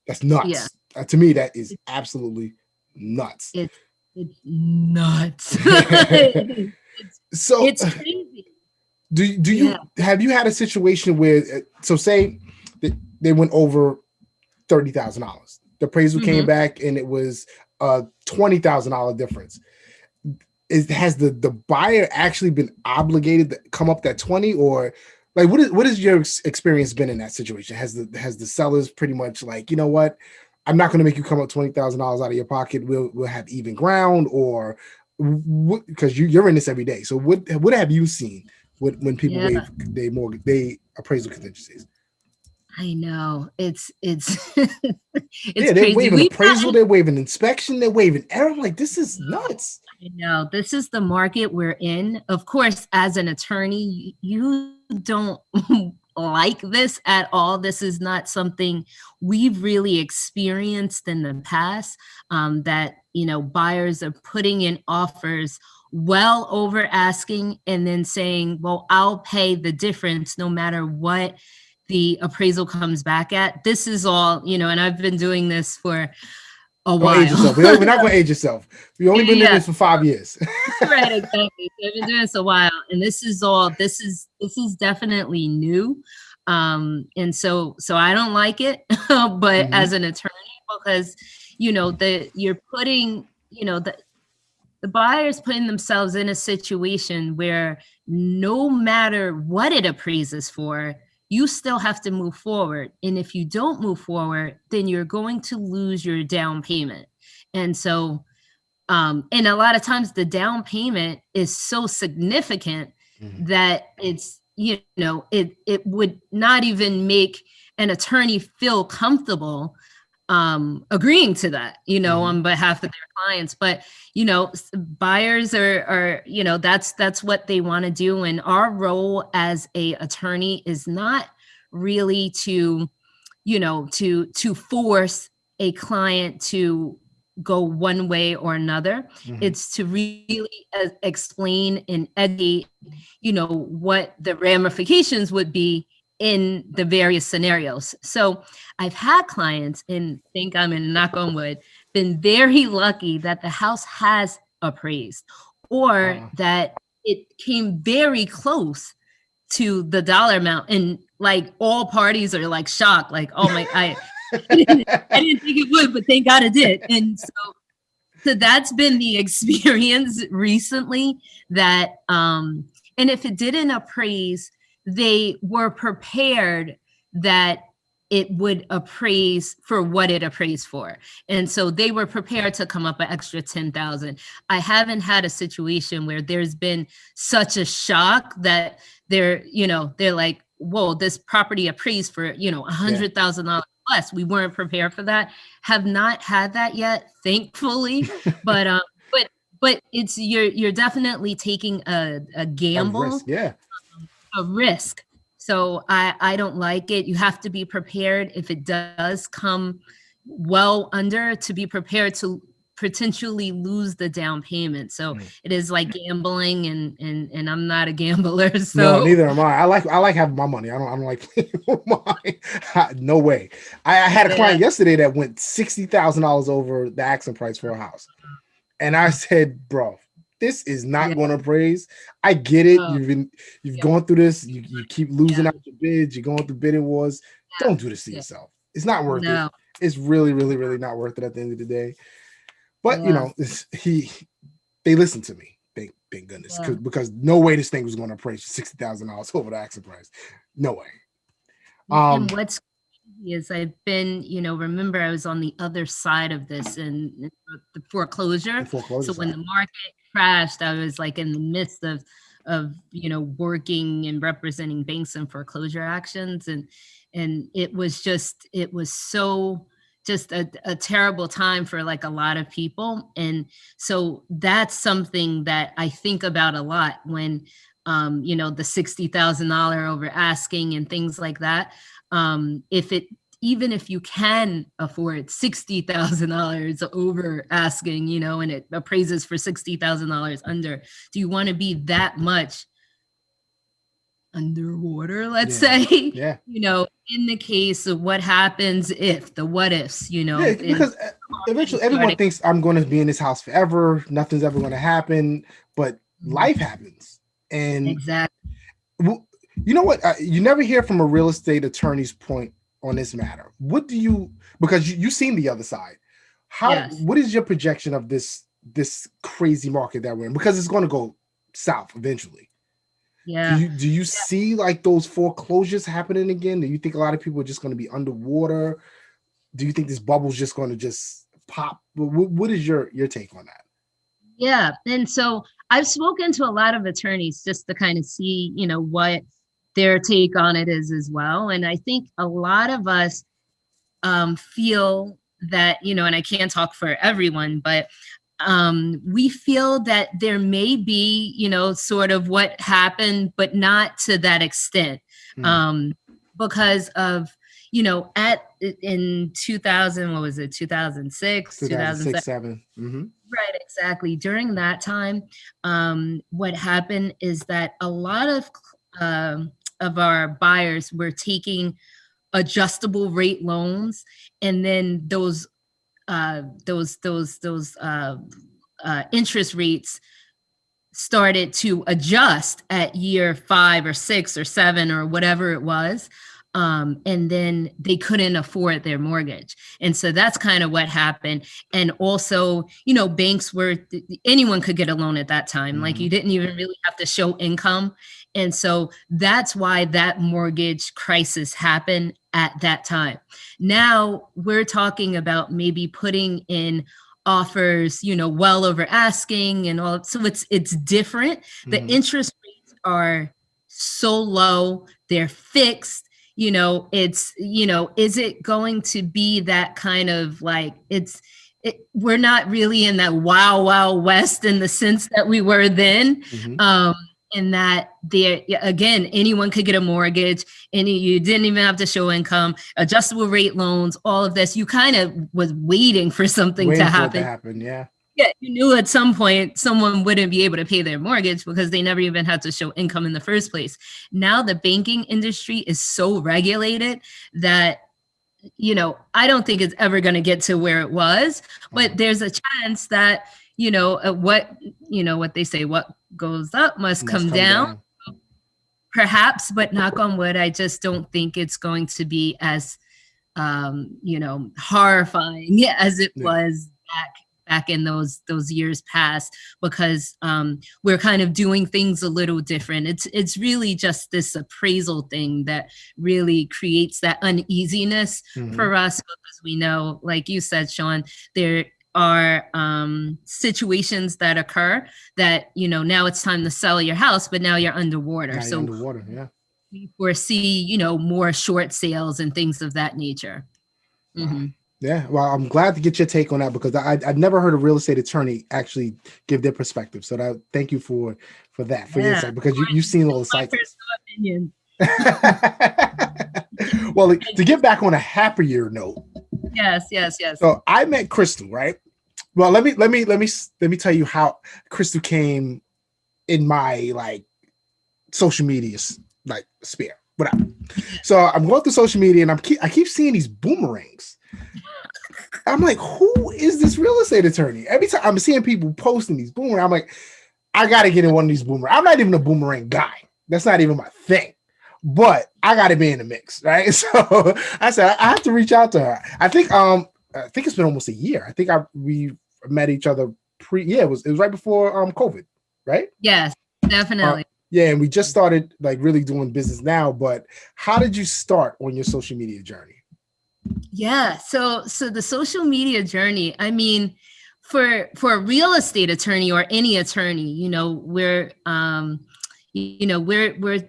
that's nuts. Yeah. To me, that is absolutely nuts. It's nuts. So it's crazy. Do you have you had a situation where, so say that they went over $30,000, the appraisal came back and it was a $20,000 difference? Has the buyer actually been obligated to come up that 20, or like what is your experience been in that situation? Has the sellers pretty much like, you know what, I'm not going to make you come up $20,000 out of your pocket. We'll have even ground, or because you're in this every day. So what have you seen when people waive they appraisal contingencies? I know it's they're crazy. Waiving appraisal, they're waiving inspection, they're waiving error. Like, this is nuts. I know, this is the market we're in. Of course, as an attorney, you don't like this at all. This is not something we've really experienced in the past, that buyers are putting in offers well over asking and then saying, well, I'll pay the difference no matter what the appraisal comes back at. This is all, and I've been doing this for a while. Age yourself. We're not going to age yourself. We've only been doing this for 5 years. Right, exactly. So I've been doing this a while, and this is definitely new. And so I don't like it, but as an attorney, because, you're putting, the buyer's putting themselves in a situation where no matter what it appraises for, you still have to move forward. And if you don't move forward, then you're going to lose your down payment. And so, and a lot of times the down payment is so significant that it's, it would not even make an attorney feel comfortable agreeing to that, on behalf of their clients. But, buyers are, that's what they want to do. And our role as a attorney is not really to force a client to go one way or another. It's to really explain and educate, what the ramifications would be in the various scenarios. So I've had clients, and think I'm in, knock on wood, been very lucky that the house has appraised, or that it came very close to the dollar amount, and like all parties are like shocked, like, oh my, I didn't think it would, but thank God it did. And so that's been the experience recently, that and if it didn't appraise, they were prepared that it would appraise for what it appraised for. And so they were prepared to come up an extra 10,000. I haven't had a situation where there's been such a shock that they're like, whoa, this property appraised for, $100,000 less. We weren't prepared for that. Have not had that yet, thankfully. But it's, you're definitely taking a gamble. A risk. So I don't like it. You have to be prepared if it does come well under, to be prepared to potentially lose the down payment. So it is like gambling, and I'm not a gambler. So no, neither am I. I like having my money. I don't like playing with mine. No way. I had a client yesterday that went $60,000 over the asking price for a house, and I said, bro, this is not going to appraise. I get it. You've gone through this. You keep losing out your bids. You're going through bidding wars. Don't do this to yourself. It's not worth it. It's really, really, really not worth it at the end of the day. But they listen to me. Thank goodness, because no way this thing was going to appraise $60,000 over the asking price. No way. And what's crazy is I've been, remember I was on the other side of this in the foreclosure. So when the market crashed, I was like in the midst of working and representing banks in foreclosure actions, and it was so just a terrible time for like a lot of people. And so that's something that I think about a lot when the $60,000 over asking and things like that. Even if you can afford $60,000 over asking, and it appraises for $60,000 under, do you want to be that much underwater, let's say? Yeah. In the case of what happens if, the what ifs, because eventually everyone thinks I'm going to be in this house forever. Nothing's ever going to happen, but life happens. And exactly. You know what? You never hear from a real estate attorney's point on this matter. What do you, because you've seen the other side. What is your projection of this crazy market that we're in? Because it's going to go south eventually. Yeah. Do you see like those foreclosures happening again? Do you think a lot of people are just going to be underwater? Do you think this bubble's just going to just pop? What is your take on that? Yeah. And so I've spoken to a lot of attorneys just to kind of see, what their take on it is as well. And I think a lot of us feel that, and I can't talk for everyone, but we feel that there may be, sort of what happened, but not to that extent, because of, in 2000, what was it, 2006, 2007. Mm-hmm. Right, exactly. During that time, what happened is that a lot of our buyers were taking adjustable rate loans, and then those interest rates started to adjust at year 5 or 6 or 7 or whatever it was. And then they couldn't afford their mortgage. And so that's kind of what happened. And also, banks anyone could get a loan at that time. Mm-hmm. Like you didn't even really have to show income. And so that's why that mortgage crisis happened at that time. Now we're talking about maybe putting in offers, well over asking and all. So it's different. Mm-hmm. The interest rates are so low, they're fixed. It's, is it going to be that kind of like, we're not really in that wild west in the sense that we were then. Mm-hmm. In that again, anyone could get a mortgage, and you didn't even have to show income, adjustable rate loans, all of this. You kind of was waiting for something to happen. Yeah. Yeah, you knew at some point someone wouldn't be able to pay their mortgage because they never even had to show income in the first place. Now the banking industry is so regulated that, I don't think it's ever going to get to where it was, but there's a chance that, what they say, what goes up must come down. Perhaps, but knock on wood, I just don't think it's going to be as, horrifying as it was back in those years past, because we're kind of doing things a little different. It's really just this appraisal thing that really creates that uneasiness for us, because we know, like you said, Sean, there are situations that occur that, now it's time to sell your house, but now you're underwater. Yeah. We foresee, more short sales and things of that nature. Mm-hmm. Yeah, well, I'm glad to get your take on that, because I've never heard a real estate attorney actually give their perspective. So thank you for that, for your insight, because you've seen all the cycles. Well, to get back on a happier note. Yes. So I met Crystal, right? Well, let me tell you how Crystal came in my social media sphere. Whatever. So I'm going through social media, and I keep seeing these boomerangs. I'm like, who is this real estate attorney? Every time I'm seeing people posting these boomerangs, I'm like, I gotta get in one of these boomerangs. I'm not even a boomerang guy. That's not even my thing. But I gotta be in the mix, right? So I said I have to reach out to her. I think it's been almost a year. I think we met each other it was right before COVID, right? Yes, definitely. Yeah, and we just started like really doing business now, but how did you start on your social media journey? Yeah, so the social media journey, I mean, for a real estate attorney or any attorney, we're we're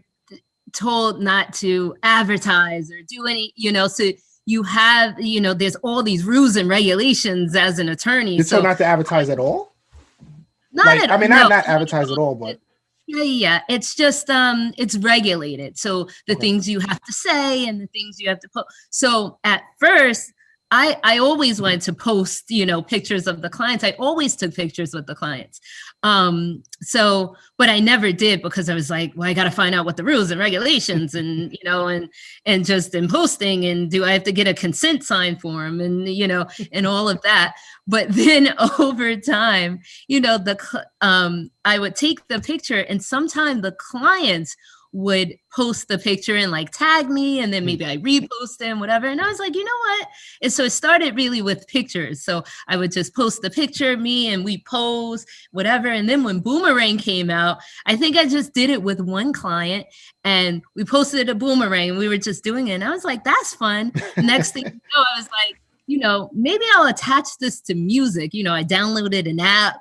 told not to advertise or do any, so you have, there's all these rules and regulations as an attorney. It's so not to advertise at all? Not at all. I mean, not advertise at all, but yeah. It's just it's regulated. So the things you have to say and the things you have to post. So at first, I always wanted to post, pictures of the clients. I always took pictures with the clients. But I never did because I was like, well, I got to find out what the rules and regulations and, and just in posting, and do I have to get a consent sign form and, and all of that. But then over time, I would take the picture, and sometimes the clients would post the picture and like tag me, and then maybe I repost them, whatever. And I was like, you know what? And so it started really with pictures. So I would just post the picture of me and we pose, whatever. And then when Boomerang came out, I think I just did it with one client, and we posted a Boomerang and we were just doing it. And I was like, that's fun. Next thing you know, I was like, maybe I'll attach this to music. I downloaded an app,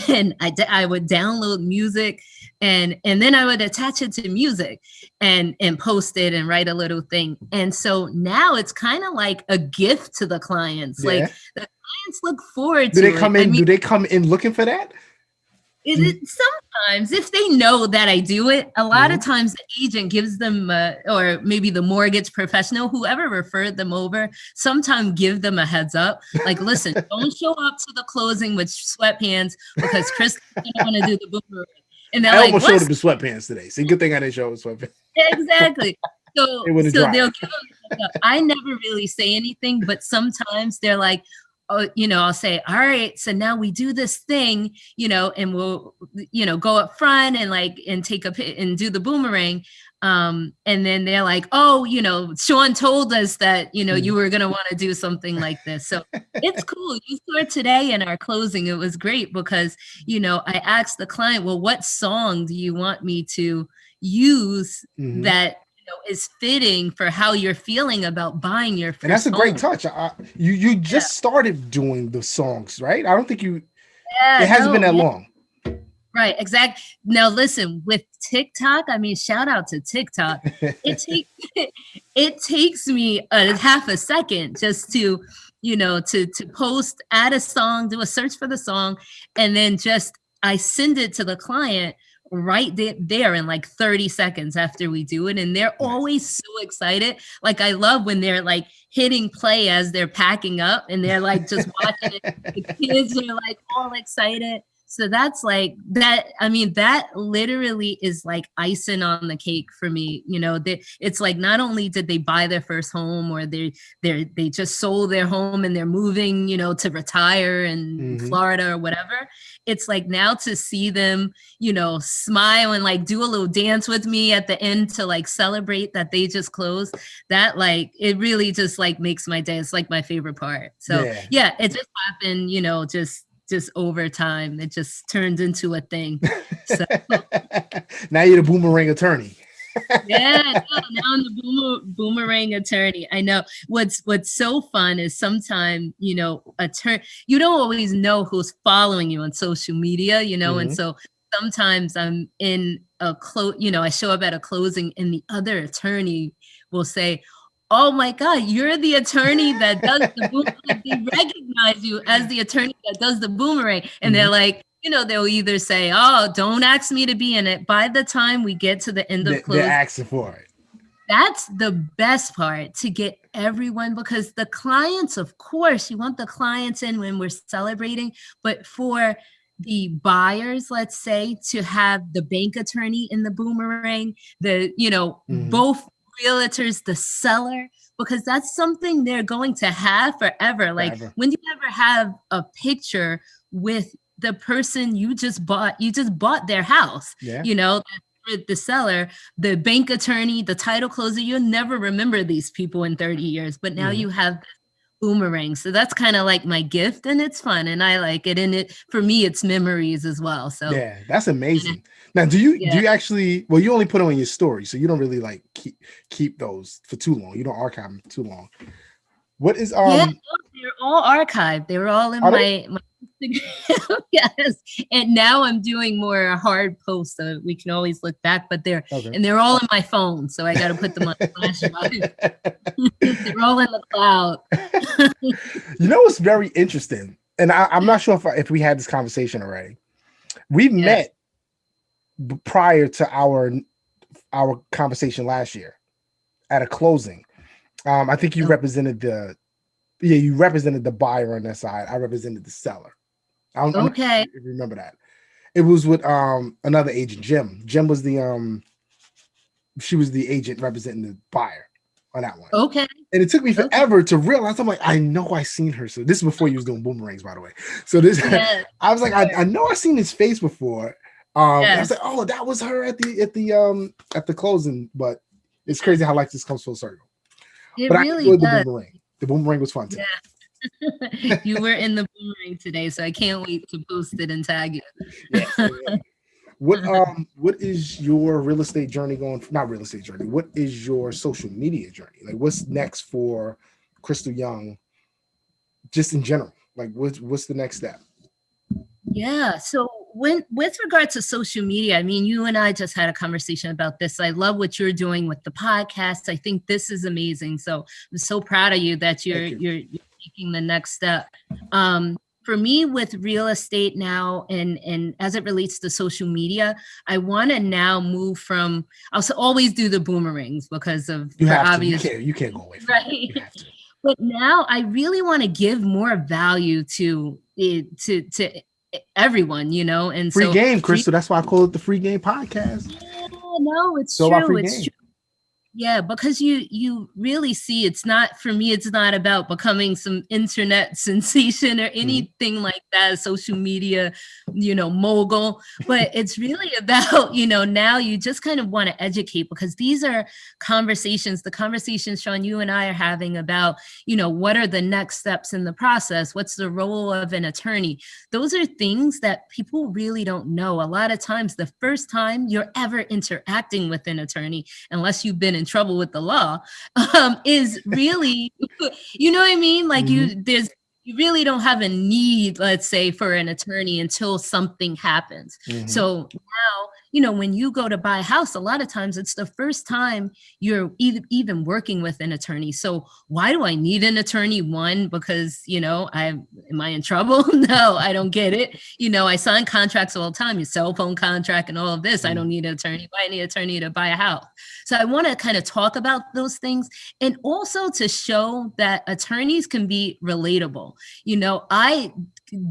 and I would download music, and then I would attach it to music and post it and write a little thing. And so now it's kind of like a gift to the clients. Yeah. Like the clients look forward to it. Do they come in looking for that? Sometimes, if they know that I do it, a lot of times the agent gives them, or maybe the mortgage professional, whoever referred them over, sometimes give them a heads up. Like, listen, don't show up to the closing with sweatpants because Chris doesn't want to do the Boomerang. And they're almost showed up in sweatpants today. So good thing I didn't show up with sweatpants. Exactly. So they'll give them a heads up. I never really say anything, but sometimes they're like, I'll say, all right, so now we do this thing, and we'll, go up front and take and do the Boomerang. And then they're like, oh, Sean told us that, you were going to want to do something like this. So it's cool. You saw today in our closing. It was great because, I asked the client, well, what song do you want me to use that is fitting for how you're feeling about buying your first And that's a home. great touch. You just started doing the songs, right? I don't think it hasn't been that long. Right, exactly. Now listen, with TikTok, I mean, shout out to TikTok. It takes me a half a second just to post, add a song, do a search for the song, and then I send it to the client right there in like 30 seconds after we do it. And they're always so excited. Like, I love when they're like hitting play as they're packing up and they're like just watching it. The kids are like all excited. So that's like that. I mean, that literally is like icing on the cake for me. It's like, not only did they buy their first home, or they just sold their home and they're moving, to retire in Florida or whatever. It's like, now to see them, smile and like do a little dance with me at the end to like celebrate that they just closed, that like, it really just like makes my day. It's like my favorite part. So yeah it just happened, just over time, it just turned into a thing. So now you're the Boomerang attorney. Now I'm the Boomerang attorney. I know what's so fun is sometimes, you don't always know who's following you on social media, and so sometimes I'm in a I show up at a closing and the other attorney will say, oh my God, you're the attorney that does the Boomerang. They recognize you as the attorney that does the Boomerang. And they're like, they'll either say, oh, don't ask me to be in it. By the time we get to the end of closing, they're asking for it. That's the best part, to get everyone, because the clients, of course, you want the clients in when we're celebrating, but for the buyers, let's say, to have the bank attorney in the Boomerang, both realtors, the seller, because that's something they're going to have forever. Like, when do you ever have a picture with the person you just bought their house? The seller, the bank attorney, the title closer, you'll never remember these people in 30 years. But now you have Boomerang. So that's kind of like my gift, and it's fun, and I like it. And it, for me, it's memories as well. So yeah, that's amazing. Now, do you actually? Well, you only put them on your story, so you don't really like keep those for too long. You don't archive them too long. What is Yeah, no, they're all archived. They were all in my Instagram. Yes, and now I'm doing more hard posts, so we can always look back. But they're all in my phone, so I got to put them on the flash drive. They're all in the cloud. You know what's very interesting, and I'm not sure if we had this conversation already. We met prior to our conversation last year at a closing. I think you represented the buyer on that side. I represented the seller. I don't know if you remember that. It was with another agent, Jim. Jim was she was the agent representing the buyer on that one. Okay. And it took me forever to realize. I'm like, I know I seen her. So this is before you was doing boomerangs, by the way. So this, I was like, I know I seen his face before. I was like, oh, that was her at the closing. But it's crazy how like this comes full circle. It really does. The boomerang was fun too. Yeah. You were in the boomerang today, so I can't wait to post it and tag you. What is your real estate journey going? Not real estate journey. What is your social media journey? Like, what's next for Crystal Young? Just in general, like, what's the next step? Yeah. So with regard to social media, I mean, you and I just had a conversation about this. I love what you're doing with the podcast. I think this is amazing. So I'm so proud of you that you're taking the next step. For me, with real estate now, and as it relates to social media, I want to now move from. I'll always do the boomerangs because of obvious. You can't go away from it. You have to. But now I really want to give more value to everyone, and free game, Crystal. That's why I call it the Free Game Podcast. Yeah, no, it's true. It's true. Yeah, because you really see it's not, for me, it's not about becoming some internet sensation or anything like that, social media, mogul, but it's really about, now you just kind of want to educate, because these are the conversations, Sean, you and I are having about, what are the next steps in the process? What's the role of an attorney? Those are things that people really don't know. A lot of times, the first time you're ever interacting with an attorney, unless you've been in trouble with the law, is really, you know what I mean? Like you really don't have a need, let's say, for an attorney until something happens. So now, when you go to buy a house, a lot of times it's the first time you're even working with an attorney. So why do I need an attorney? One, because, am I in trouble? No, I don't get it. I sign contracts all the time, your cell phone contract and all of this. I don't need an attorney. Why need an attorney to buy a house? So I want to kind of talk about those things, and also to show that attorneys can be relatable. I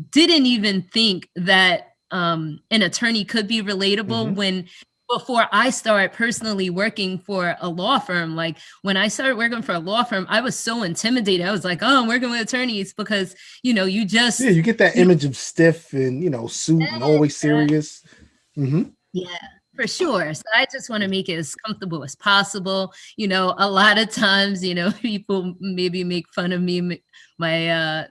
didn't even think that an attorney could be relatable before I started personally working for a law firm. Like, when I started working for a law firm, I was so intimidated. I was like, oh, I'm working with attorneys, because, you get that image of stiff and, suit and always serious. Yeah. For sure. So I just want to make it as comfortable as possible. A lot of times, people maybe make fun of me, my,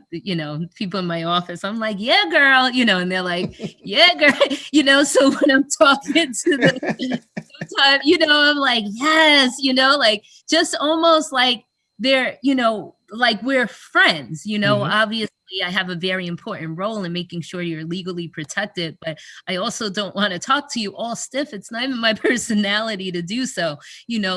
people in my office. I'm like, yeah, girl, and they're like, yeah, girl, so when I'm talking to them, sometimes, I'm like, yes, like, just almost like they're, like we're friends, obviously. I have a very important role in making sure you're legally protected, but I also don't want to talk to you all stiff. It's not even my personality to do so,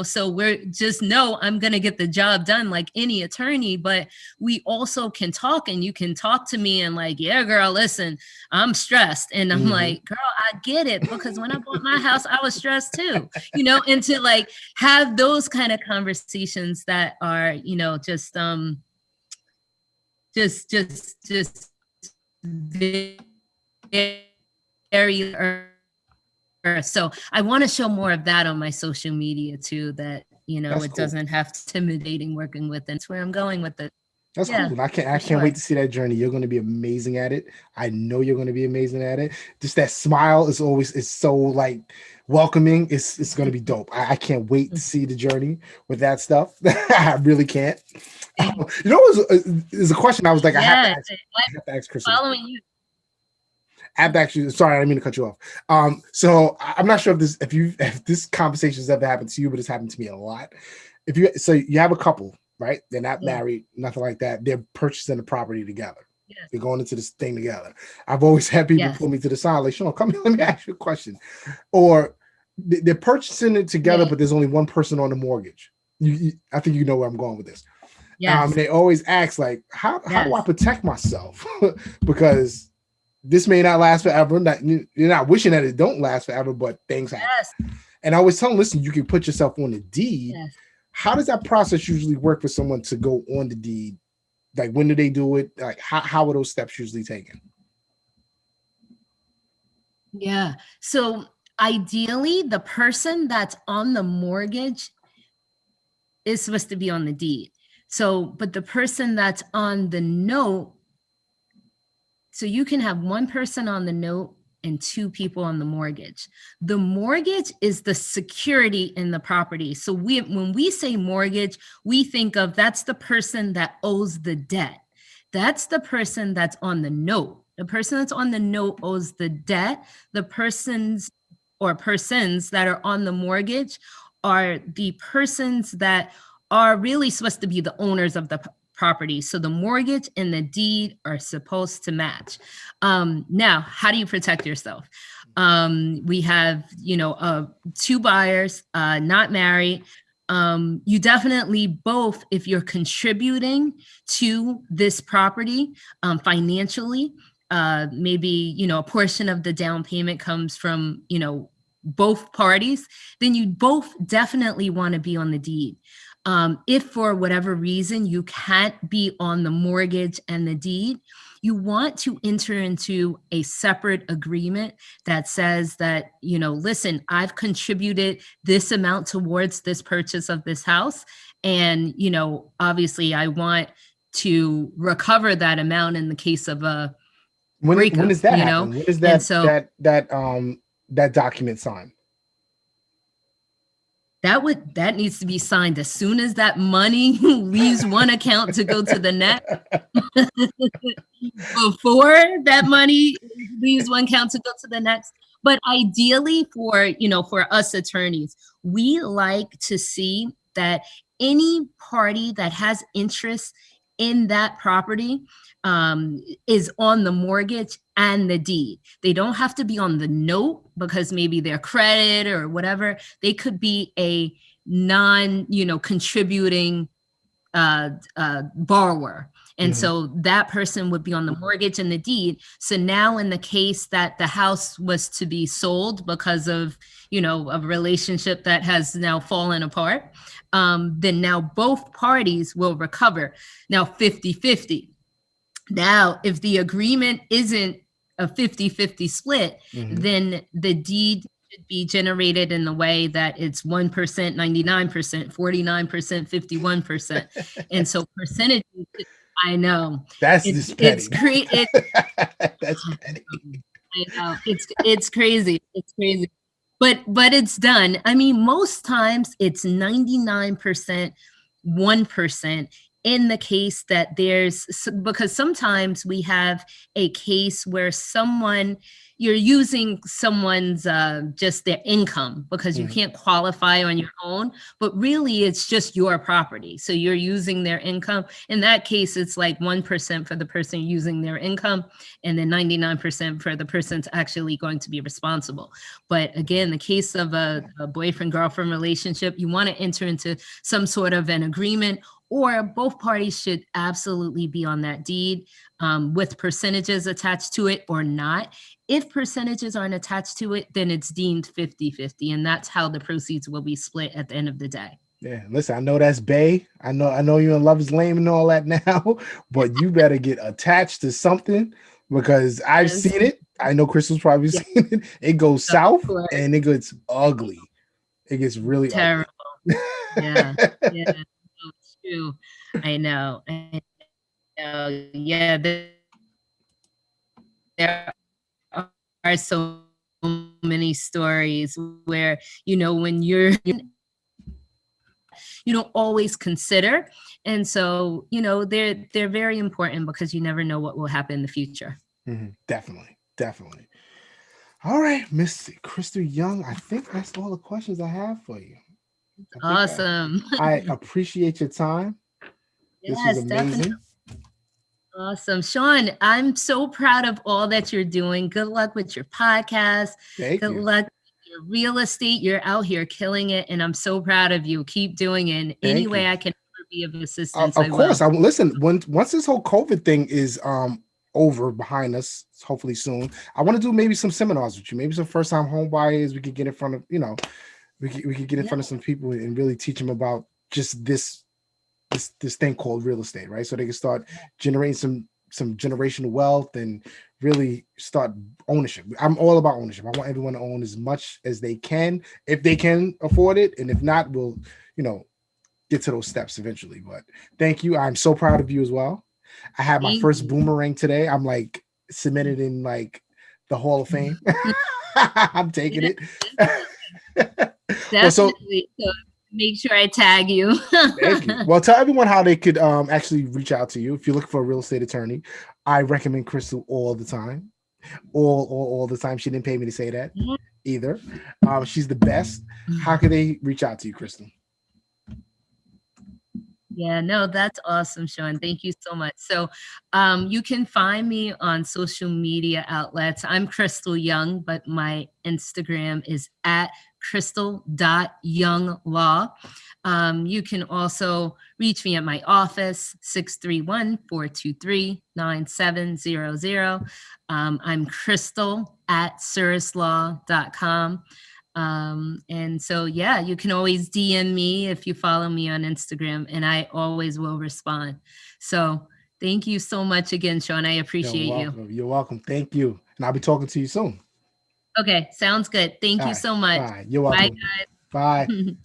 so we're just I'm going to get the job done like any attorney, but we also can talk, and you can talk to me and like, yeah, girl, listen, I'm stressed. And I'm like, girl, I get it, because when I bought my house, I was stressed too, and to like have those kind of conversations that are, just very, so I want to show more of that on my social media too, that That's it cool. Doesn't have intimidating working with it. That's where I'm going with it. That's cool. I can't wait to see that journey. You're going to be amazing at it. I know you're going to be amazing at it. Just that smile is so like welcoming. It's going to be dope. I can't wait to see the journey with that stuff. I really can't. You know, is a question I was like, I have to ask Chris. Following you. Sorry, I didn't mean to cut you off. So I'm not sure if this conversation has ever happened to you, but it's happened to me a lot. So you have a couple, right? They're not married, nothing like that. They're purchasing the property together. Yes. They're going into this thing together. I've always had people pull me to the side, like, Sean, come here, let me ask you a question. Or they're purchasing it together, but there's only one person on the mortgage. I think you know where I'm going with this. Yes. They always ask, like, how do I protect myself? Because this may not last forever. You're not wishing that it don't last forever, but things happen. Yes. And I always tell them, listen, you can put yourself on the deed. Yes. How does that process usually work for someone to go on the deed? Like, when do they do it? Like, how are those steps usually taken? Yeah. So ideally, the person that's on the mortgage is supposed to be on the deed. So, but the person that's on the note, so you can have one person on the note and two people on the mortgage. The mortgage is the security in the property. So when we say mortgage, we think of that's the person that owes the debt. That's the person that's on the note. The person that's on the note owes the debt. The persons that are on the mortgage are the persons that are really supposed to be the owners of the property. So the mortgage and the deed are supposed to match. Now, how do you protect yourself? We have, two buyers, not married. You definitely both, if you're contributing to this property financially, maybe, a portion of the down payment comes from, both parties, then you both definitely want to be on the deed. If for whatever reason you can't be on the mortgage and the deed, you want to enter into a separate agreement that says that, listen, I've contributed this amount towards this purchase of this house. And, obviously I want to recover that amount in the case of a breakup. When does that happen? When is that document signed? That needs to be signed as soon as that money leaves one account to go to the next. Before that money leaves one account to go to the next. But ideally for us attorneys, we like to see that any party that has interest in that property is on the mortgage and the deed. They don't have to be on the note because maybe their credit or whatever. They could be a contributing borrower. And so that person would be on the mortgage and the deed. So now in the case that the house was to be sold because of, a relationship that has now fallen apart, then now both parties will recover. Now 50-50. Now, if the agreement isn't a 50-50 split, then the deed should be generated in the way that it's 1%, 99%, 49%, 51%. And so percentages, I know. That's just petty. That's petty. I know. It's crazy. It's crazy. But it's done. I mean, most times it's 99%, 1%. In the case that because sometimes we have a case where you're using someone's just their income because you can't qualify on your own, but really it's just your property. So you're using their income. In that case, it's like 1% for the person using their income and then 99% for the person's actually going to be responsible. But again, the case of a boyfriend-girlfriend relationship, you want to enter into some sort of an agreement, or both parties should absolutely be on that deed with percentages attached to it or not. If percentages aren't attached to it, then it's deemed 50-50, and that's how the proceeds will be split at the end of the day. Yeah, listen, I know that's Bay. I know you're in Love is Lame and all that now, but you better get attached to something because I've seen it. I know Crystal's probably seen it. It goes south and it gets ugly. It gets really terrible. Yeah. It's true. I know. Yeah, there are so many stories where, when you don't always consider And so, you know, they're very important because you never know what will happen in the future. Definitely. All right, Miss Crystal Young, I think that's all the questions I have for you. Awesome. I appreciate your time. This was amazing. Definitely. Awesome. Sean, I'm so proud of all that you're doing. Good luck with your podcast. Good luck with your real estate. You're out here killing it. And I'm so proud of you. Keep doing it in any way I can be of assistance. Of course. I will listen. Once this whole COVID thing is over behind us, hopefully soon, I want to do maybe some seminars with you, maybe some first time home buyers. We could get in front of, we could get in front of some people and really teach them about just this thing called real estate, right? So they can start generating some generational wealth and really start ownership. I'm all about ownership. I want everyone to own as much as they can, if they can afford it. And if not, we'll, get to those steps eventually. But thank you. I'm so proud of you as well. I had my first Boomerang today. I'm like submitted in like the Hall of Fame. I'm taking it. Definitely. So make sure I tag you. Thank you. Well, tell everyone how they could actually reach out to you if you're looking for a real estate attorney. I recommend Crystal all the time. All the time. She didn't pay me to say that either. She's the best. How can they reach out to you, Crystal? Yeah, no, that's awesome, Sean. Thank you so much. So you can find me on social media outlets. I'm Crystal Young, but my Instagram is at crystal.younglaw. You can also reach me at my office, 631-423-9700. I'm crystal@surislaw.com. And so, yeah, you can always DM me if you follow me on Instagram, and I always will respond. So thank you so much again, Sean. I appreciate you. You're welcome. Thank you. And I'll be talking to you soon. Okay. Sounds good. Thank you so much. Bye. You're welcome. Bye, guys. Bye.